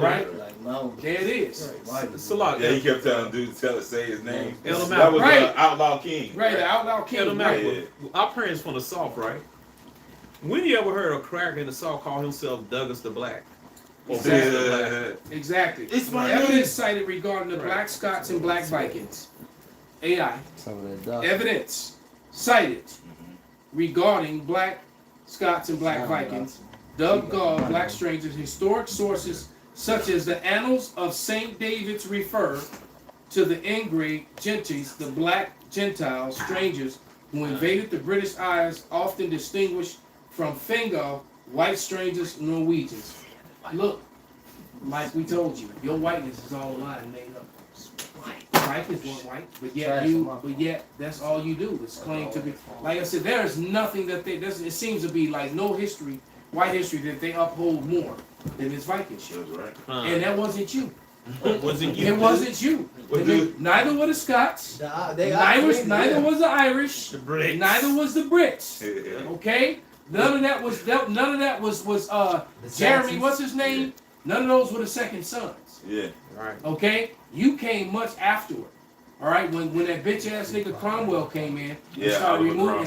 right? Like, no. There it is. So look, Yeah, he kept telling dude to say his name. El That was Right. Outlaw King. Right, the Outlaw King. Right. Our parents from the South, right? When you ever heard a cracker in the South call himself Douglas the Black? Exactly. It's my Evidence cited regarding the Black Scots and Black Vikings. AI. Some of that dust. Evidence cited regarding Black Scots and Black Vikings. Doug Gall, Black Strangers, historic sources such as the Annals of St. David's refer to the Ingrid Gentes, the Black Gentiles, strangers who invaded the British Isles, often distinguished from Fingal, white strangers, Norwegians. Look, like we told you, your whiteness is all a lie and made up. Vikings weren't white, but yet that's all you do is claim to be. Like I said, there is nothing that it seems to be like no history, white history that they uphold more than this Viking shit. That's right. And that wasn't you. Wasn't you? It wasn't you. Neither were the Scots. Neither was the Irish. The Brits. Neither was the Brits. Okay. None of that was Jeremy. What's his name? None of those were the second sons. Yeah. Right. Okay. You came much afterward. All right. When that bitch ass nigga Cromwell came in and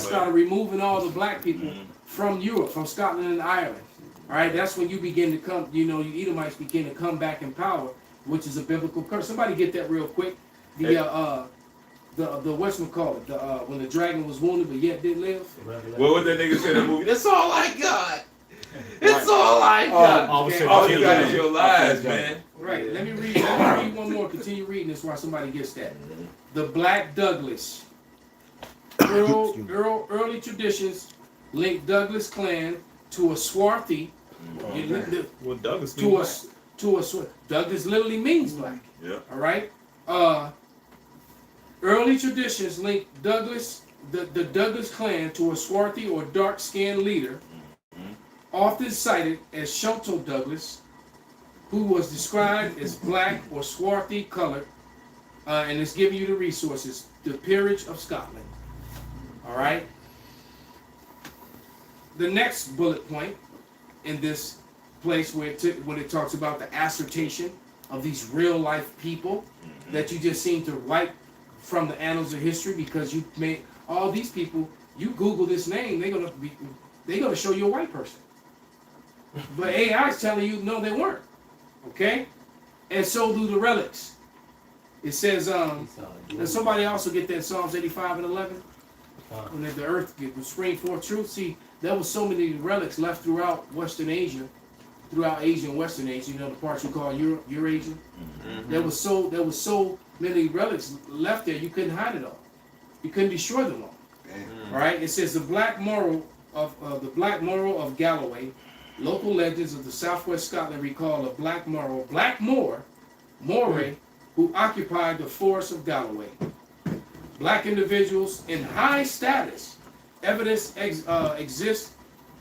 started removing all the black people from Europe, from Scotland and Ireland. All right. That's when you begin to come. You know, you Edomites begin to come back in power, which is a biblical curse. Somebody get that real quick. The whatchamacallit, when the dragon was wounded but yet did live. What would that nigga say in the movie? That's all I got. It's all I got. All you got is your lies, man. Right. Let me read one more. Continue reading this while somebody gets that. The Black Douglas. Early traditions link Douglas clan to a swarthy. Well, Douglas Douglas literally means black. Yeah. All right. Early traditions link Douglas, the Douglas clan, to a swarthy or dark-skinned leader, often cited as Sholto Douglas, who was described as black or swarthy colored, and it's giving you the resources. The Peerage of Scotland. All right. The next bullet point in this place when it talks about the assertion of these real-life people that you just seem to wipe from the annals of history because you made all these people. You Google this name, they're gonna show you a white person. But AI is telling you no, they weren't. Okay, and so do the relics. It says, and somebody also get that Psalms 85 and 11 when the earth would spring forth truth. See, there was so many relics left throughout Western Asia, throughout Asia and Western Asia. You know the parts we call Eurasia. There was so many relics left there, you couldn't hide it all. You couldn't destroy them all. All right. It says the Black Moral of Galloway. Local legends of the southwest Scotland recall a Black Moor, who occupied the forest of Galloway. Black individuals in high status. Evidence exists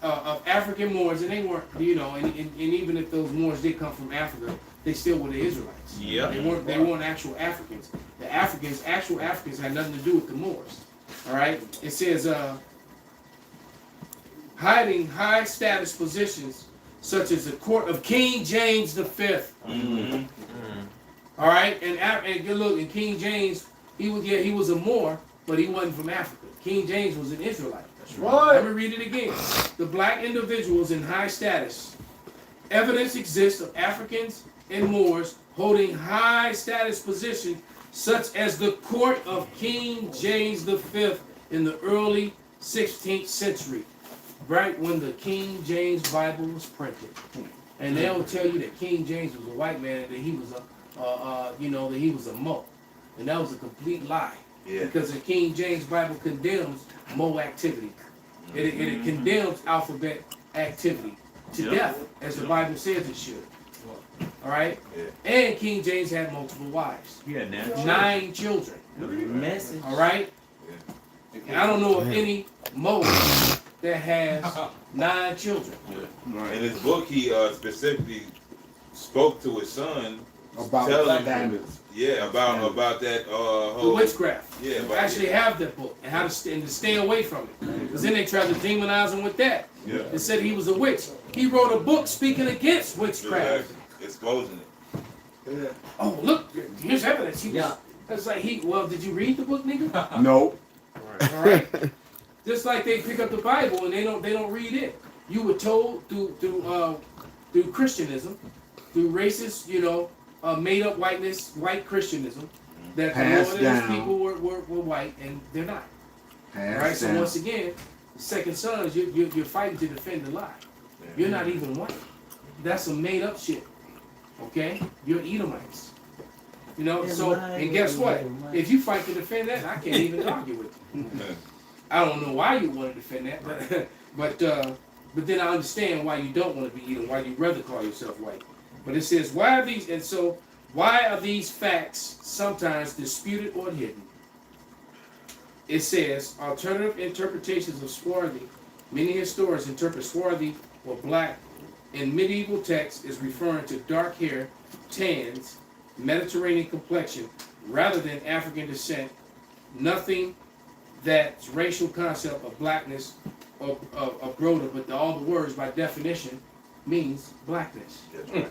of African Moors, and they weren't, and even if those Moors did come from Africa, they still were the Israelites. Yeah. They weren't actual Africans. The actual Africans had nothing to do with the Moors. All right. It says hiding high status positions such as the court of King James V. All right, and look, and King James, he was a Moor, but he wasn't from Africa. King James was an Israelite. That's right. Let me read it again. The black individuals in high status. Evidence exists of Africans and Moors holding high status positions such as the court of King James V in the early 16th century, right when the King James Bible was printed. And they'll tell you that King James was a white man and that he was that he was a Mo. And that was a complete lie. Yeah. Because the King James Bible condemns Mo activity. It condemns alphabet activity to death, as the Bible says it should. All right? Yeah. And King James had multiple wives. Yeah, now. 9 children. Message. All right? And I don't know of any Mo that has 9 children. In his book, he specifically spoke to his son, About telling him, diamonds. yeah, about that The whole witchcraft. Yeah, I but- actually have that book and how to stay away from it. Because then they tried to demonize him with that. Yeah. They said he was a witch. He wrote a book speaking against witchcraft. Exactly. Exposing it. Oh, look, here's evidence. He was, That's like did you read the book, nigga? No. All right. Just like they pick up the Bible and they don't read it. You were told through Christianism, through racist, made up white Christianism, that the Passed Lord and his down. people were white, and they're not. All right. Hands So down. once again, the second sons, you're fighting to defend the lie. You're not even white. That's some made up shit. Okay? You're Edomites. And guess what? If you fight to defend that, I can't even argue with you. I don't know why you want to defend that, but then I understand why you don't want to be Edom, why you rather call yourself white. But it says, why are these facts sometimes disputed or hidden? It says, alternative interpretations of swarthy. Many historians interpret swarthy or black in medieval texts is referring to dark hair, tans, Mediterranean complexion, rather than African descent. Nothing that's racial concept of blackness or of broda, but all the words by definition means blackness. That's right.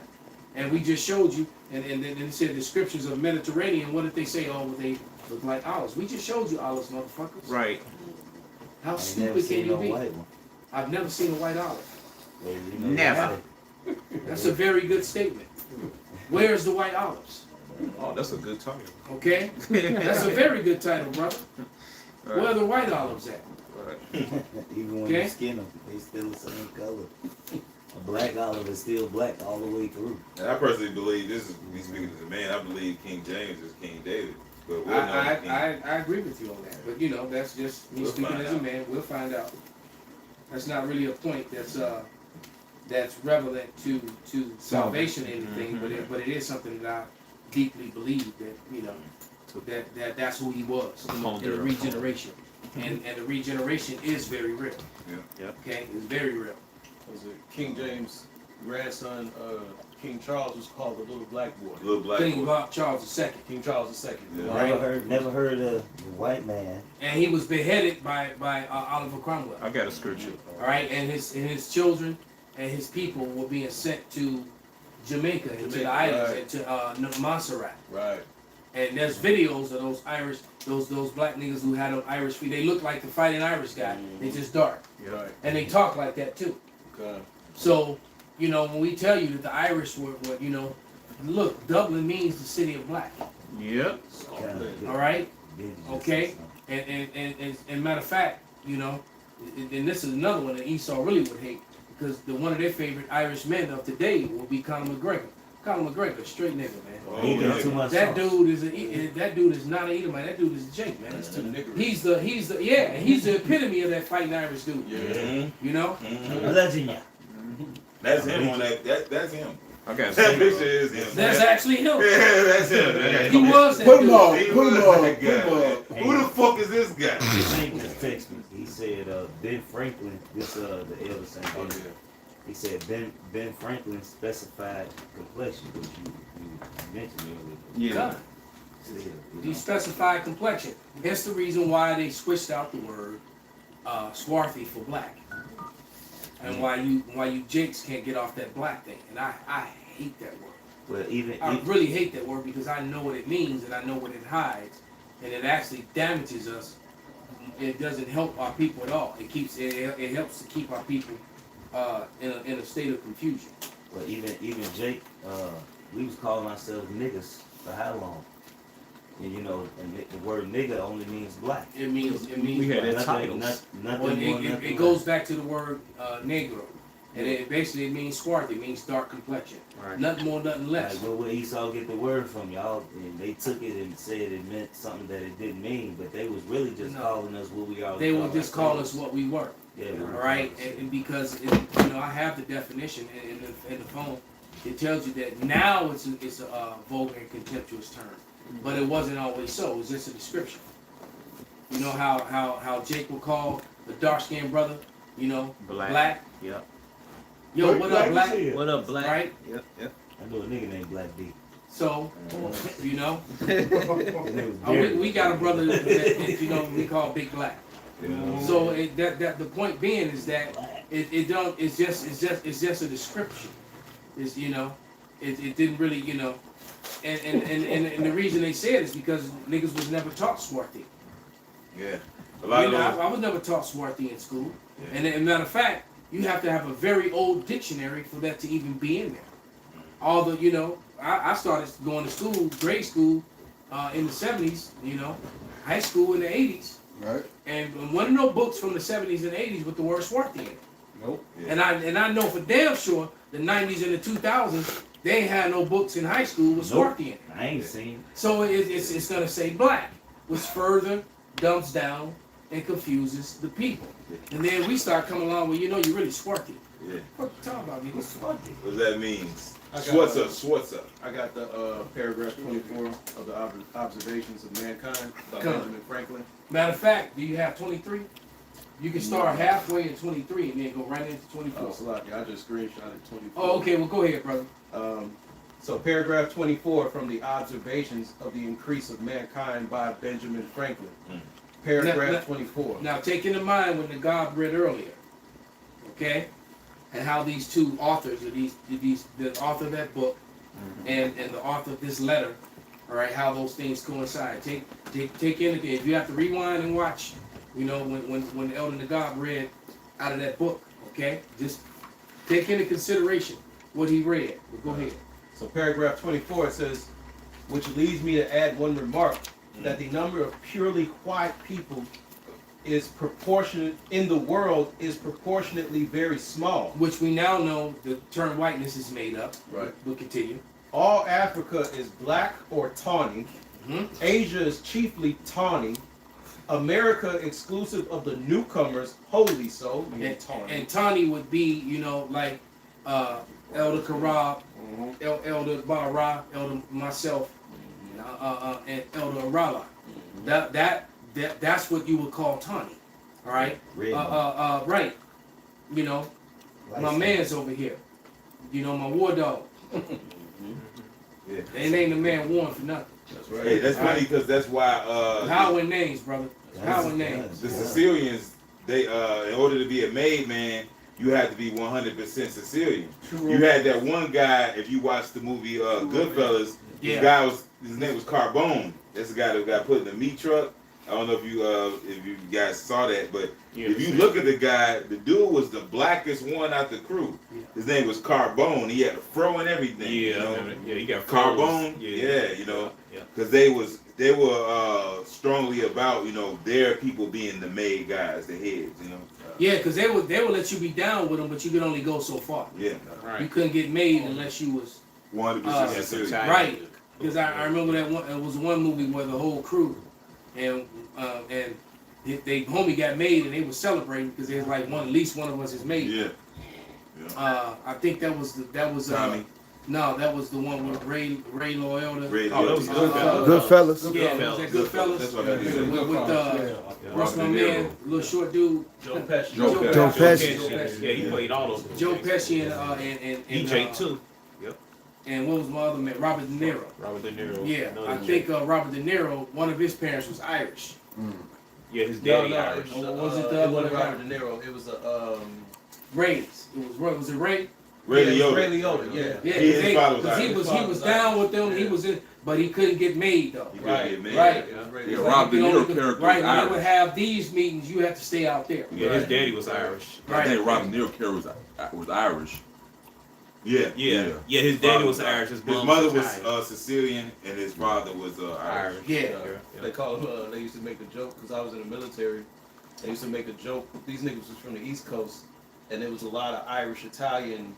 And we just showed you, and then it said descriptions of Mediterranean. What did they say? Oh, well, they look like olives. We just showed you olives, motherfuckers. Right. How stupid can you be? I've never seen a white olive. Never. That's a very good statement. Where's the white olives? Oh, that's a good title. Okay? That's a very good title, brother. Where are the white olives at? Even when Okay. you skin them, they still the same color. A black olive is still black all the way through. And I personally believe, this is me speaking as a man, I believe King James is King David. But we'll know King- I agree with you on that. But that's just me We'll speaking find as a out. man. We'll find out. That's not really a point that's relevant to salvation or anything, but it is something that I deeply believe that that's who he was in the regeneration. And the regeneration is very real. Yeah. Okay? It's very real. Was it King James' grandson, King Charles, was called the little black boy. Little black King boy. Charles II. King Charles II. Yeah. Never heard of the white man. And he was beheaded by Oliver Cromwell. I got a scripture. All right, and his children and his people were being sent to Jamaica and to the islands and to Montserrat. Right. And there's videos of those Irish, those black niggas who had those Irish feet. They look like the fighting Irish guy. They just dark, Right. and they talk like that too. Okay. So, when we tell you that the Irish were look, Dublin means the city of black. Yep. All right. Okay. And matter of fact, and this is another one that Esau really would hate, because one of their favorite Irish men of today will be Conor McGregor. Conor McGregor, straight nigga, man. He got too much That sauce. dude is not an Edomite. That dude is Jake, man. That's too nigger. He's the epitome of that fighting Irish dude. Yeah. Mm-hmm. Legend. That's him on that's him. I got That a picture is him. That's actually him. Yeah, that's him. Man. He was that Put him dude. on. He Put was him on. that Put him guy. on. Who the fuck is this guy? Saint just texted me. He said Ben Franklin, the elder Saint Oh, Ben. yeah. He said Ben Franklin specified complexion, which you mentioned earlier. Yeah. God. He specified complexion. That's the reason why they switched out the word swarthy for black, and why you Jakes can't get off that black thing. And I hate that word. Well, I really hate that word because I know what it means and I know what it hides, and it actually damages us it doesn't help our people at all. It helps to keep our people in a state of confusion. Well, even Jake, we was calling ourselves niggas for how long? And you know, and the word nigga only means black. It means We had that Nothing, titles. nothing well, more, it nothing goes less. back to the word negro, and it basically means swarthy, means dark complexion. Right. Nothing more, nothing less. Like, where Esau get the word from, y'all? And they took it and said it meant something that it didn't mean, but they was really just No. calling us what we are. They will just call us what we were. Yeah, All right, and because I have the definition in the phone. It tells you that now it's a vulgar and contemptuous term, but it wasn't always so. It was just a description. You know how Jake would call the dark skinned brother, black. Yep. Yo, what up, black? What up, black? Right. Yep. I know a nigga named Black D. So, His name was we Derek. got a brother that we call Big Black. So that the point being is that it's just a description. It didn't really and the reason they said it is because niggas was never taught Swarthy. Yeah. A lot of those. I was never taught Swarthy in school, and as a matter of fact, you have to have a very old dictionary for that to even be in there. Although I started going to school, grade school, in the 70s. High school in the 80s. Right. And one of no books from the 70s and 80s with the word Swarthy in it. Nope. Yeah. And I know for damn sure the 90s and the 2000s they ain't had no books in high school with Swarthy in it. I ain't seen. So it's gonna say black, which further dumbs down and confuses the people. And then we start coming along with you're really Swarthy. Yeah. What you talking about, nigga? What's Swarthy? What does that mean? I got, Schwartz up. I got the paragraph 24 of the observations of mankind by Come. Benjamin Franklin. Matter of fact, do you have 23? You can start halfway in 23 and then go right into 24. Oh, Salaki, I just screenshotted 24. Oh, okay. Well, go ahead, brother. So paragraph 24 from the observations of the increase of mankind by Benjamin Franklin. Paragraph 24. Now, take into mind what the God read earlier, okay, and how these two authors, the author of that book and the author of this letter, all right, how those things coincide. Take in if you have to rewind and watch, when the elder Nagab read out of that book, okay, just take into consideration what he read. But go ahead. So paragraph 24 says, which leads me to add one remark, that the number of purely white people is proportionate in the world is proportionately very small. Which we now know the term whiteness is made up. Right. We'll continue. All Africa is black or tawny. Mhm. Asia is chiefly tawny. America, exclusive of the newcomers, wholly so, meaning tawny. And Tani would be, like Elder Karab, Elder Bara, Elder myself, and Elder Arala. That's what you would call Tani. All right. Right. My man's over here. My war dog. Yeah. They ain't named the man Warren for nothing. That's right. Hey, that's funny because that's why Power in names, brother. Power in names. the Sicilians, they in order to be a made man, you had to be 100% Sicilian. You had that one guy, if you watch the movie Goodfellas, Yeah. his name was Carbone. That's the guy that got put in the meat truck. I don't know if you guys saw that, but if you look at the guy, the dude was the blackest one out the crew. His name was Carbone. He had a fro and everything. He got Carbone. Because they were strongly about their people being the made guys, the heads. Yeah, because they would let you be down with them, but you could only go so far. Yeah. You couldn't get made unless you was 100% Sicilian. right. Because I remember that one. It was one movie where the whole crew and they homie got made and they were celebrating because they was like at least one of us is made. Yeah. I think that was Tommy. No, that was the one with Ray Loyalty. that was Goodfellas. Yeah, was that Goodfellas? That's what I mean. With what's my man, little short dude, Joe Pesci. Joe Pesci. Yeah, he played all of them. Joe Pesci and EJ too. And what was my other man? Robert De Niro. Robert De Niro. Yeah, No, I think Robert De Niro. One of his parents was Irish. Yeah, his daddy No, Irish. it was, Was it the it other wasn't guy? Robert De Niro. It was a Ray's. Was it Ray? Ray yeah, it was Liotta. Ray Liotta. Yeah. Yeah, His father was because he Irish. was down with them. He was in but he couldn't get made though. You gotta get mad. Right. Yeah, Like, Rob De you can Niro only- character right, was when they would Irish. have these meetings, you have to stay out there. Yeah, his daddy was Irish. I think Rob De Niro character was Irish. Yeah. Yeah, his daddy was Irish. His mother was Sicilian, and his father was Irish. Yeah. They call him. They used to make a joke because I was in the military. They used to make a joke. These niggas was from the East Coast, and there was a lot of Irish Italian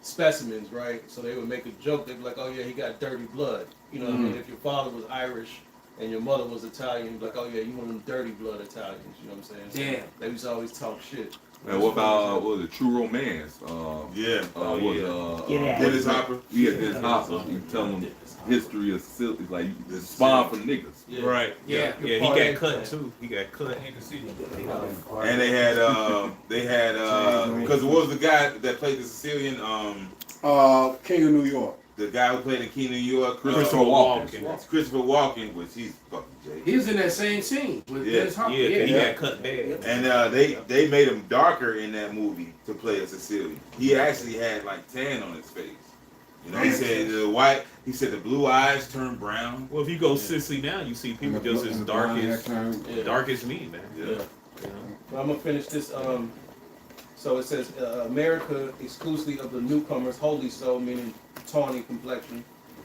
specimens, right? So they would make a joke. They'd be like, "Oh yeah, he got dirty blood." You know what I mean? If your father was Irish and your mother was Italian, you'd be like, "Oh yeah, you one of them dirty blood Italians." You know what I'm saying? So Damn. they used to always talk shit. And what about what was it, True Romance? Dennis Hopper. Yeah, Dennis Hopper. You tell them history of Sicily, like the spawn for niggas. Yeah. Right. Yeah. Yeah, he got cut too. He got cut. And they had because what was the guy that played the Sicilian? King of New York. The guy who played in King of New York, Christopher Walken. Christopher Walken, which he's fucking Jay. He was in that same scene with Dennis Hopper. Yeah, he got cut bad. And they made him darker in that movie to play a Sicilian. He actually had like tan on his face. You know, he said the blue eyes turned brown. Well, if you go Sicily now, you see people just as dark as me, man. Yeah. You know? Well, I'm gonna finish this. So it says America exclusively of the newcomers, wholly so, meaning tawny complexion.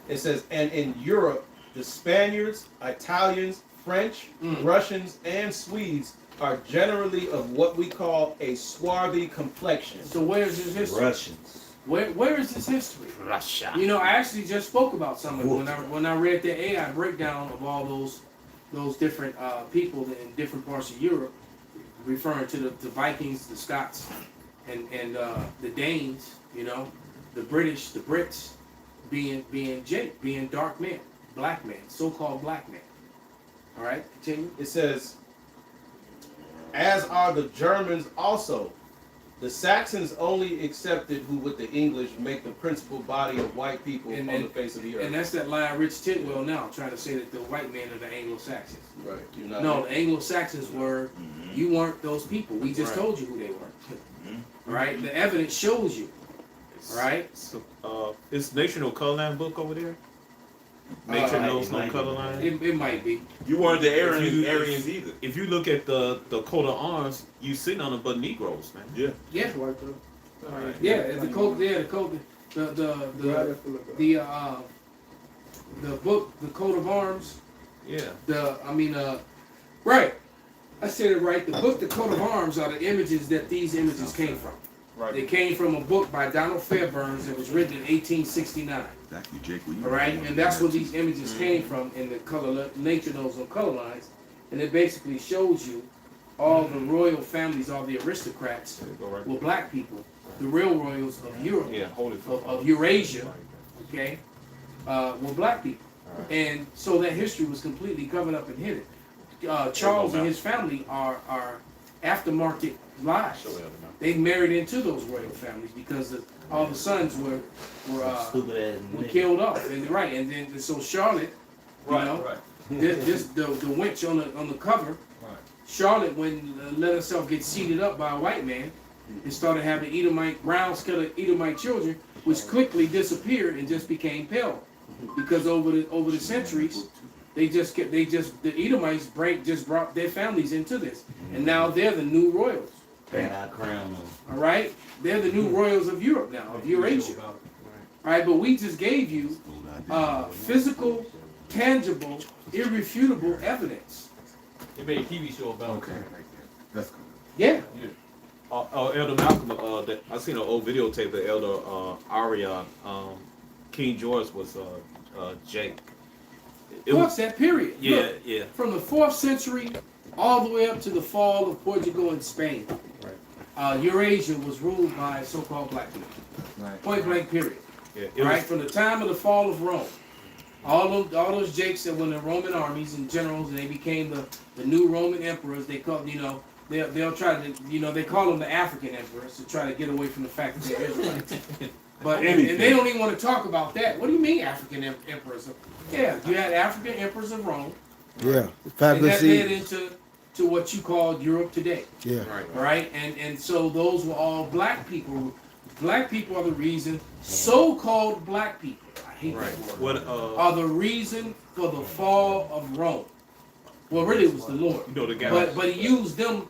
It says, and in Europe, the Spaniards, Italians, French, Russians, and Swedes are generally of what we call a swarthy complexion. So where is his history? Russians. Where is this history? Russia. You know, I actually just spoke about some of it when I read the AI breakdown of all those different people in different parts of Europe, referring to the Vikings, the Scots, and the Danes. You know, the British, the Brits, being dark men, black men, so-called black men. All right, continue. It says, as are the Germans also. The Saxons only accepted who with the English make the principal body of white people on the face of the earth. And that's that line Rich Tidwell now trying to say that the white men are the Anglo-Saxons. Right. You're not No, the Anglo-Saxons were, you weren't those people. We just told you who they were. Right? The evidence shows you. Right? So, is National Color Line book over there? Nature knows no color line. It might be. You weren't the Aryans either. If you look at the coat of arms, you sitting on it but Negroes, man. Yeah. Yeah. Right. Yeah, the coat. Yeah, the coat. The book, the coat of arms. Yeah. Right. I said it right. The book, the coat of arms, are the images that these images came from. Right. They came from a book by Donald Fairburns that was written in 1869. Exactly, Jake. All right, and that's where these images came from in the color. Nature knows no color lines, and it basically shows you all the royal families, all the aristocrats were black people. The real royals of Europe, of Eurasia, okay, were black people, and so that history was completely covered up and hidden. Charles and his family are aftermarket lives. They married into those royal families because all the sons were killed off. And then so Charlotte, this the wench on the cover. Charlotte, let herself get seated up by a white man, and started having brown-skinned Edomite children, which quickly disappeared and just became pale, because over the centuries, the Edomites just brought their families into this, and now they're the new royals. All right, they're the new royals of Europe now, of Eurasia. All right, but we just gave you physical, tangible, irrefutable evidence. They made a TV show about it. Okay, that's cool. Yeah. Elder Malcolm, I seen an old videotape of Elder Arion. King George was Jake. What's that period? Yeah, Look, yeah. From the 4th century all the way up to the fall of Portugal and Spain. Eurasia was ruled by so-called black people. Right. Point blank period. Yeah, Right? From the time of the fall of Rome. All those jakes that were in the Roman armies and generals, and they became the new Roman emperors. They called, they'll try to, they call them the African emperors to try to get away from the fact that they're Israelites. But and they don't even want to talk about that. What do you mean African emperors? Yeah, you had African emperors of Rome. Yeah, and that led into what you call Europe today. Yeah. Right. And so those were all black people. Black people are the reason. So-called black people. I hate Right. that word. What Are the reason for the fall of Rome. Well, really, it was the Lord. you know the guy? But he used them.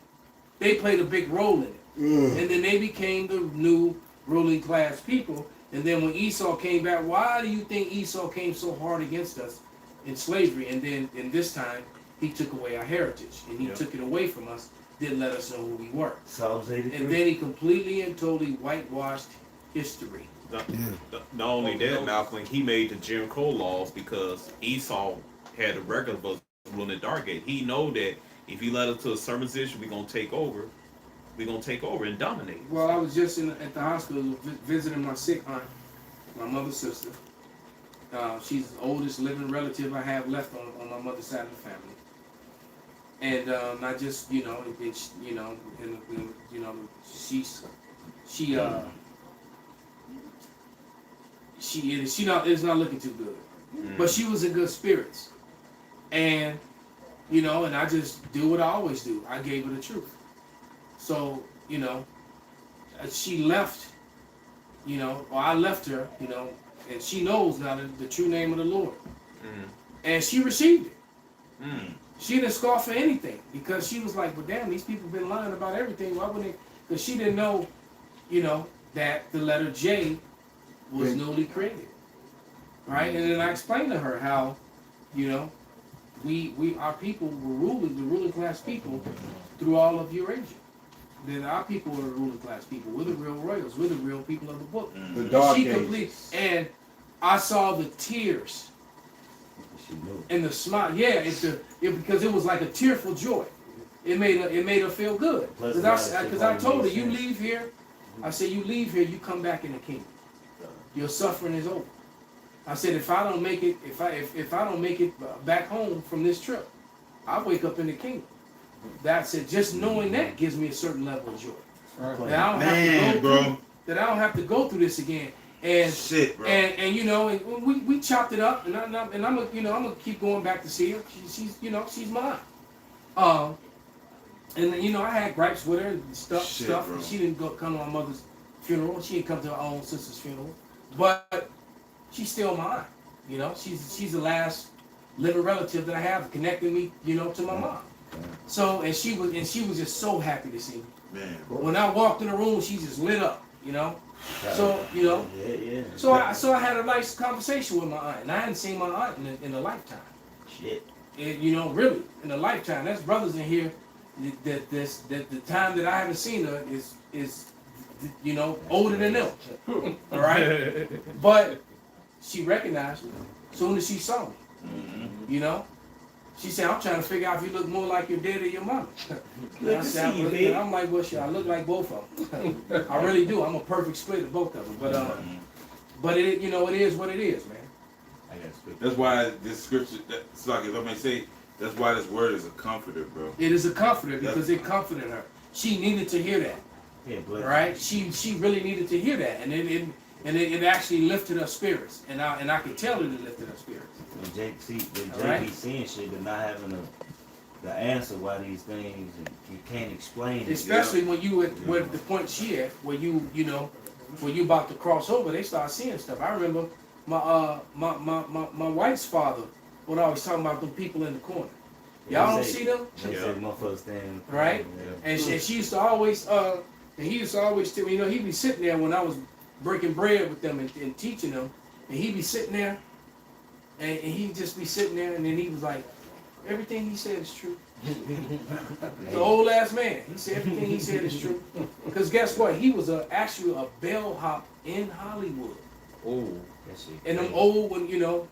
They played a big role in it, and then they became the new ruling class people. And then when Esau came back, why do you think Esau came so hard against us in slavery? And then in this time, he took away our heritage, and he took it away from us. Didn't let us know who we were. Psalms 83. And then he completely and totally whitewashed history. Not only that, Malcolm, he made the Jim Crow laws because Esau had a record of us ruling the dark age. He know that if he led us to a certain position, we're gonna take over. We're gonna take over and dominate. Well, I was just at the hospital visiting my sick aunt, my mother's sister. She's the oldest living relative I have left on my mother's side of the family. And I just, you know, it's not looking too good. But she was in good spirits. And, you know, and I just do what I always do. I gave her the truth. So, you know, she left, you know, or I left her, you know, and she knows now the true name of the Lord. And she received it. She didn't scoff for anything because she was like, well, damn, these people been lying about everything. Why wouldn't they? Because she didn't know, you know, that the letter J was newly created. Right? And then I explained to her how, you know, our people were ruling, the ruling class people through all of Eurasia. Then our people were the ruling class people. We're the real royals. We're the real people of the book. The dark She ages. and I saw the tears and the smile. Yeah, because it was like a tearful joy. It made her feel good. Because I told her, you leave here. I said, you leave here, you come back in the kingdom. Your suffering is over. I said, if I don't make it, if I don't make it back home from this trip, I'll wake up in the kingdom. That's it. Just knowing that gives me a certain level of joy. That I don't have to go through this again. And shit, bro. And you know, and we chopped it up, and I'm gonna keep going back to see her. She's she's mine. And you know, I had gripes with her and stuff. Bro. She didn't come to my mother's funeral. She didn't come to her own sister's funeral, but she's still mine. You know, she's the last living relative that I have connecting me, you know, to my mom. So and she was just so happy to see me. Man. When I walked in the room, she just lit up. You know. So you know, so I had a nice conversation with my aunt, and I hadn't seen my aunt in a lifetime. Shit. And, you know, really in a lifetime. There's brothers in here that the time that I haven't seen her is you know older than them. All right, but she recognized me as soon as she saw me. You know. She said, I'm trying to figure out if you look more like your dad or your mama. I'm like, well, shit, I look like both of them. I really do. I'm a perfect split of both of them. But it, you know, it is what it is, man. That's why this scripture, it's like, if I may say, that's why this word is a comforter, bro. It is a comforter because it comforted her. She needed to hear that. Yeah, right? She really needed to hear that. And it actually lifted her spirits. And I could tell that it lifted her spirits. When Jake be seeing shit but not having the answer why these things, and you can't explain it. Especially when you at the point she at, where you know, when you about to cross over, they start seeing stuff. I remember my wife's father would always talk about the people in the corner. Y'all don't see them? Right? And she used to always and he used to always tell me, you know, he'd be sitting there when I was breaking bread with them and teaching them, and he'd be sitting there. And he'd just be sitting there, and then he was like, everything he said is true. The old ass man, he said everything he said is true. Because guess what? He was actually a bellhop in Hollywood. Oh, and them old, when you know,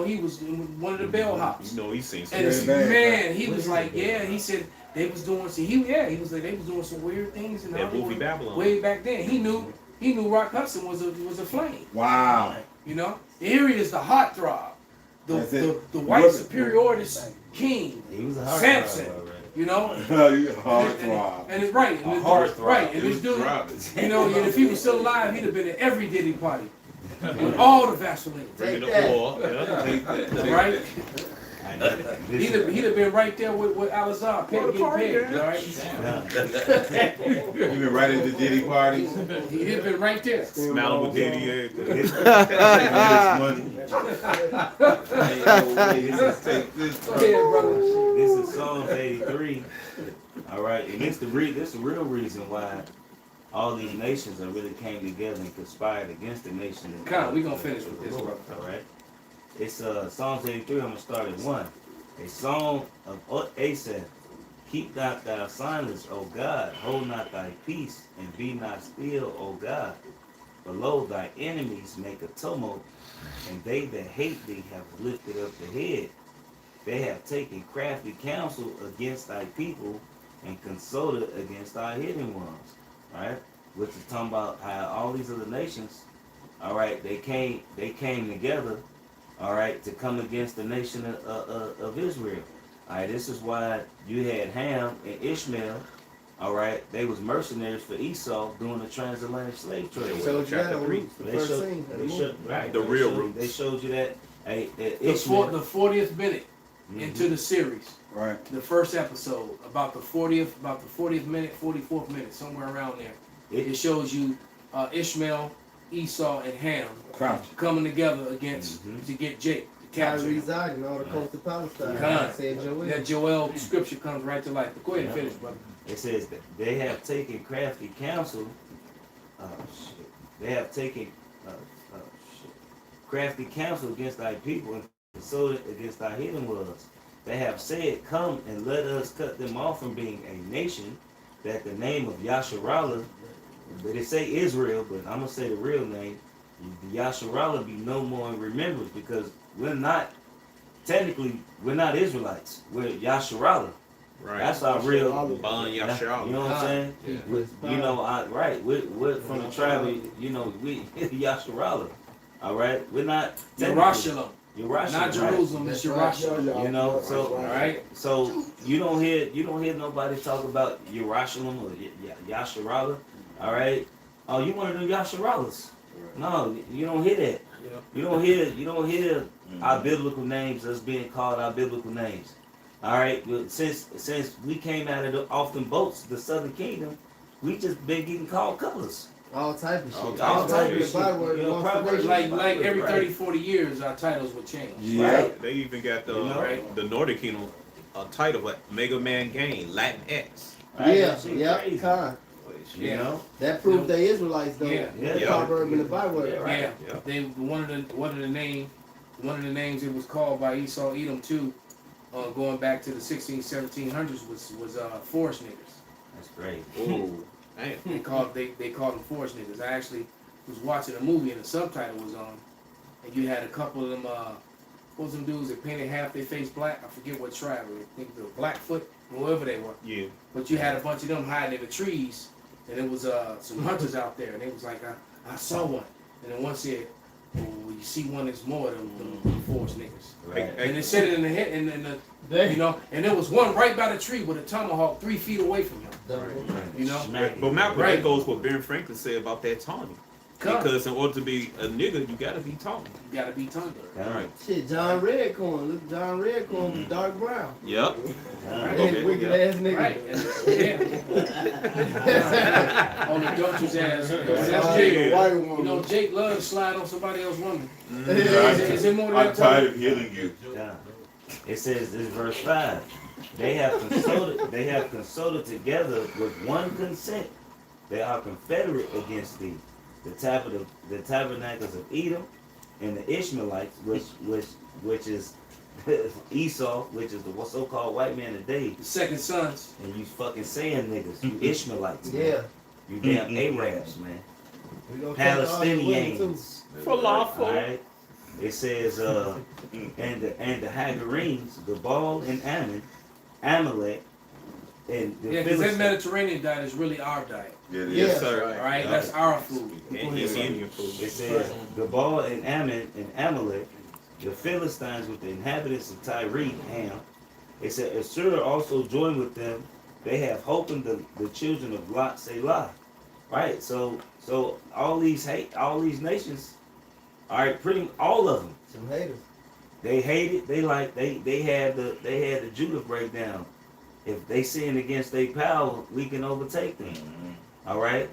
he was one of the bellhops. You know, he seen some. And man, he was like, yeah, he said they was doing. He was like they was doing some weird things in Hollywood Babylon. Way back then. He knew Rock Hudson was a flame. Wow. You know, here he is, the heartthrob, the white superiority king, he was a heart Samson. You know, heartthrob. And it's right, and this dude, you know, and if he was still alive, he'd have been at every Diddy party with all the Vaseline. Bringing the war, right? He'd have been right there with Alizar, getting paid, all right? You been right at the Diddy parties. He'd have been right there. Smiling with Diddy. This is Psalms 83. All right, and this the real reason why all these nations are really came together and conspired against the nation. Come on, we gonna finish with this, bro. All right, it's Psalms 83. I'm gonna start at 1. A song of Asaph. Keep not thy silence, O God. Hold not thy peace, and be not still, O God. Below thy enemies make a tumult, and they that hate thee have lifted up the head. They have taken crafty counsel against thy people, and consulted against thy hidden ones. Right? Which is talking about how all these other nations, all right, they came together, all right, to come against the nation of Israel. All right, this is why you had Ham and Ishmael. All right, they was mercenaries for Esau during the transatlantic slave trade. So Chapter 3. The real roots. They showed you that. Hey, The Ishmael. 40th minute into the series. Right. The first episode, about the 40th minute, 44th minute, somewhere around there. It shows you Ishmael, Esau, and Ham coming together against to get Jake, to How capture him. reside in all the coast of Palestine. Come. Said Joel. That Joel scripture comes right to life. But go ahead and finish, brother. It says that they have taken crafty counsel. They have taken crafty counsel against thy people and consulted against thy hidden ones. They have said, come and let us cut them off from being a nation, that the name of Yasharallah, but they say Israel, but I'm going to say the real name, the Yasharallah be no more in remembrance, because we're not Israelites. We're Yasharallah. Right. That's our real Bon Yashar. You know what I'm saying? You know, we're from the tribe of, we Yasharallah. All right? We're not Yerushalayim. Yerushalayim. Not Jerusalem, it's Yerushalayim. You know, so all right. So you don't hear nobody talk about Yerushalayim or Yasharallah. All right? Oh, you one of them Yasharallahs. No, you don't hear that. You don't hear our biblical names as being called our biblical names. All right, since we came out of off them boats, the Southern Kingdom, we just been getting called colors. All type of shit. All type of shit. Like every 30, 40 years, our titles would change. Yeah. Right. They even got the Nordic Kingdom title, what? Mega Man Game, Latin X. Right? Yeah, Con. You know? That proved they Israelites though. Yeah. The proverb in the Bible. Yeah. They one of the names it was called by Esau Edom too. Going back to the 1700s was forest niggas. That's great. Ooh, damn. They called them forest niggas. I actually was watching a movie and the subtitle was on, and you had a couple of them. What was them dudes that painted half their face black? I forget what tribe. I think they were Blackfoot, whoever they were. Yeah. But you had a bunch of them hiding in the trees, and it was some hunters out there, and they was like, I saw one, and then one said, oh, you see one that's more than forest niggas. Right. And they said it in the head, and there was one right by the tree with a tomahawk 3 feet away from him. You know? But Malcolm, that goes what Ben Franklin said about that Tawny. Come. Because in order to be a nigga, you gotta be Tawny. You gotta be Tawny. Right. Shit, John Redcorn. Look, John Redcorn was dark brown. Yep. That wicked ass nigga. Right. Yeah. On the Dutch's ass. That's Jake. You know, Jake loves to slide on somebody else's woman. Is it more than I'm that? tired of healing you. Yeah. It says this verse 5. They have consulted together with one consent. They are confederate against thee. The tabernacles of Edom and the Ishmaelites, which is Esau, which is the so-called white man today. The second sons. And you fucking saying niggas, you Ishmaelites, man. Yeah. You damn Arabs, man. We gonna take all your women, too. Palestinians. Falafel. All right. It says, and the Hagarenes, Gebal and Amalek, and the Yeah, because that Mediterranean diet is really our diet. Yes, sir. All right, that's our food. And Indian food. It says Gebal and Ammon and Amalek, the Philistines with the inhabitants of Tyre, Ham. It said Assur also joined with them. They have hope in the children of Lot, Selah. Right. So all these nations, all right, all of them. Some haters. They hate it. They had the Judah breakdown. If they sin against their power, we can overtake them. All right,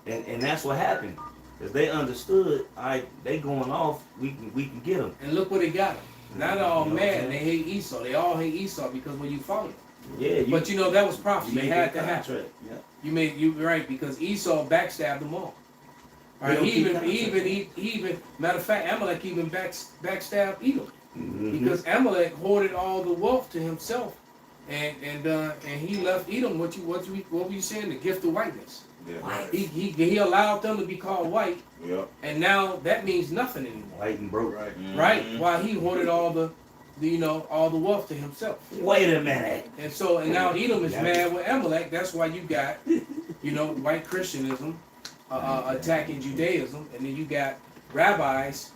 and that's what happened. Because they understood, all right, they going off, we can get them. And look what they got them. Now they're all mad. They hate Esau. They all hate Esau because when you follow. Yeah, but you know that was prophecy. It had to happen. Yeah. You right because Esau backstabbed them all. All right, he even matter of fact, Amalek even backstabbed Edom because Amalek hoarded all the wealth to himself, and he left Edom. What were you saying? The gift of whiteness. Yeah. He allowed them to be called white. Yeah. And now that means nothing anymore. White and broke. Right. Right. While he hoarded all the all the wealth to himself. Wait a minute. And now Edom is mad with Amalek. That's why you got, white Christianism attacking Judaism, and then you got rabbis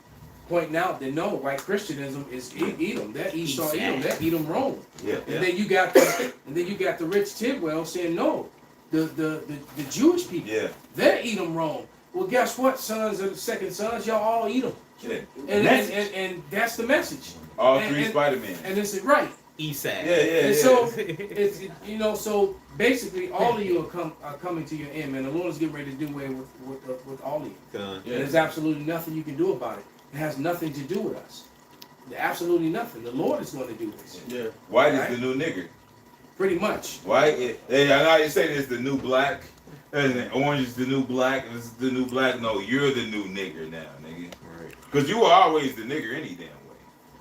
pointing out that no, white Christianism is Edom. That Esau Edom. That Edom Rome. Yeah. And then you got the rich Tidwell saying no, the Jewish people. They're Edom Rome. Well, guess what, sons of the second sons, y'all all Edom. Yeah. And that's the message. All three Spider-Man. And this is right. Eastside. And so it's so basically all of you are coming to your end, man. The Lord is getting ready to do away with all of you. And there's absolutely nothing you can do about it. It has nothing to do with us. Absolutely nothing. The Lord is going to do this. Yeah. White is the new nigger. Pretty much. White. I know you say it's the new black. And orange is the new black. This is the new black. No, you're the new nigger now, nigga. Right. Because you were always the nigger any damn way.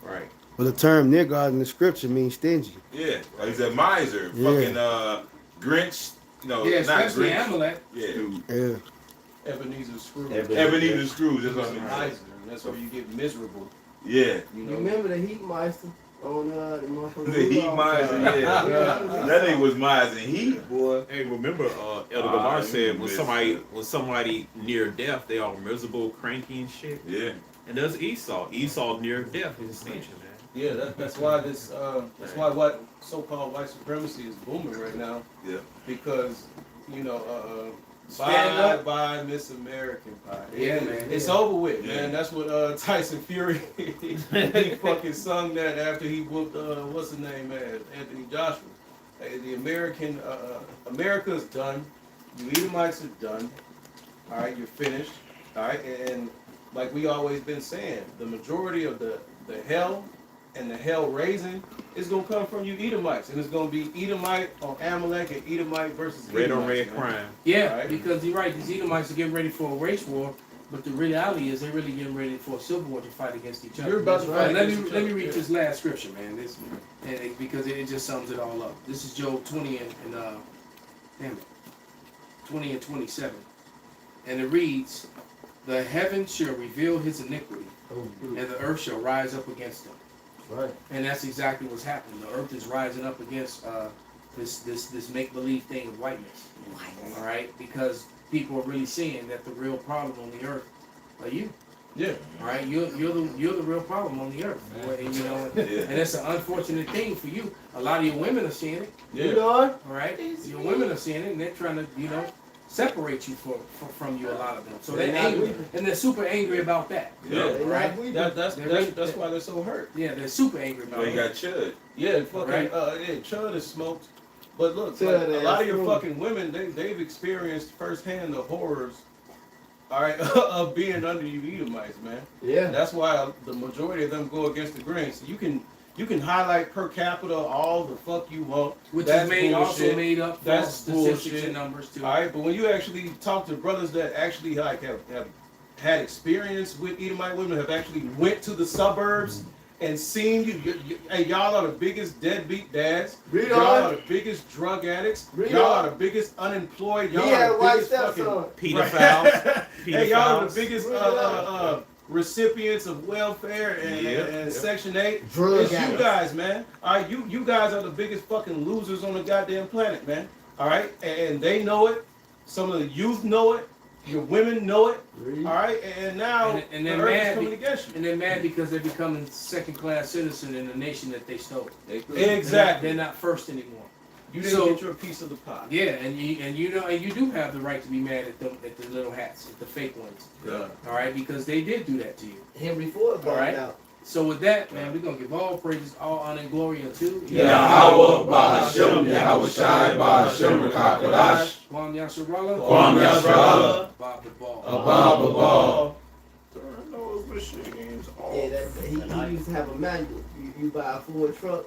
Right. Well, the term nigger in the scripture means stingy. Yeah. Like he's a miser. Fucking Grinch. No, yeah, not especially Grinch. Amalek. Yeah. Ebenezer Scrooge. Ebenezer Scrooge. That's what I'm saying. That's where you get miserable. Yeah. You remember the Heat Meister? On the Heat Miser, yeah. That nigga was mising heat, boy. Hey, remember Elder Gabar said when somebody near death, they all miserable, cranky and shit. Yeah. And there's Esau. Esau near death is extinction, man. Yeah, that's why what so-called white supremacy is booming right now. Yeah. Because Bye, Miss American Pie. Yeah, man. It's over with, man. That's what Tyson Fury he fucking sung that after he whooped what's his name, man, Anthony Joshua. The America's done. You Edomites are done. All right, you're finished. All right, and like we always been saying, the majority of the hell and the hell raising is gonna come from you Edomites, and it's gonna be Edomite on Amalek and Edomite versus red Edomites, on red man. crime. Yeah, right? Because you're right. These Edomites are getting ready for a race war, but the reality is they're really getting ready for a civil war to fight against each other. You're about to fight let me read this last scripture, man. Because it just sums it all up. This is Job 20 and 20 and 27, and it reads, "The heaven shall reveal his iniquity, and the earth shall rise up against him." Right. And that's exactly what's happening. The earth is rising up against this make-believe thing of whiteness. All right? Because people are really seeing that the real problem on the earth are you. Yeah. All right? You're the real problem on the earth. And, and it's an unfortunate thing for you. A lot of your women are seeing it. Yeah. All right? Your women are seeing it, and they're trying to, separate you from you, a lot of them. So they're angry, and they're super angry about that. Yeah, right. That's why they're so hurt. Yeah, they're super angry about it. You got Chud. Yeah, fucking Chud is smoked. But look, like, a lot of your fucking women, they've experienced firsthand the horrors, all right, of being under you Edomites, man. Yeah. That's why the majority of them go against the grain. So you can highlight per capita all the fuck you want. Which is also made up for statistics and numbers too. All right, but when you actually talk to brothers that actually like have had experience with Edomite women, have actually went to the suburbs and seen hey, y'all are the biggest deadbeat dads. Y'all are the biggest drug addicts. Y'all are the biggest unemployed. Y'all are the biggest fucking pedophiles. Hey, y'all are the biggest recipients of welfare and Section 8. It's you guys, man. All right, you guys are the biggest fucking losers on the goddamn planet, man. All right, and they know it. Some of the youth know it. Your women know it. All right, and now and the they're earth is mad coming against you. And they're mad because they're becoming second-class citizens in the nation that they stole. Exactly. They're not first anymore. You didn't get your piece of the pie. Yeah, and you do have the right to be mad at the little hats, at the fake ones. Yeah. All right, because they did do that to you. Henry Ford brought it out. So with that, man, we're gonna give all praises, all honor and glory unto Yahweh Ba'Hashem, Yahweh Shai Ba'Hashem Rakakodash, Kwam Yasharallah, Kwam Yasharallah, Bob the Ball. Abba Baba. Yeah, he used to have a manual. You buy a Ford truck,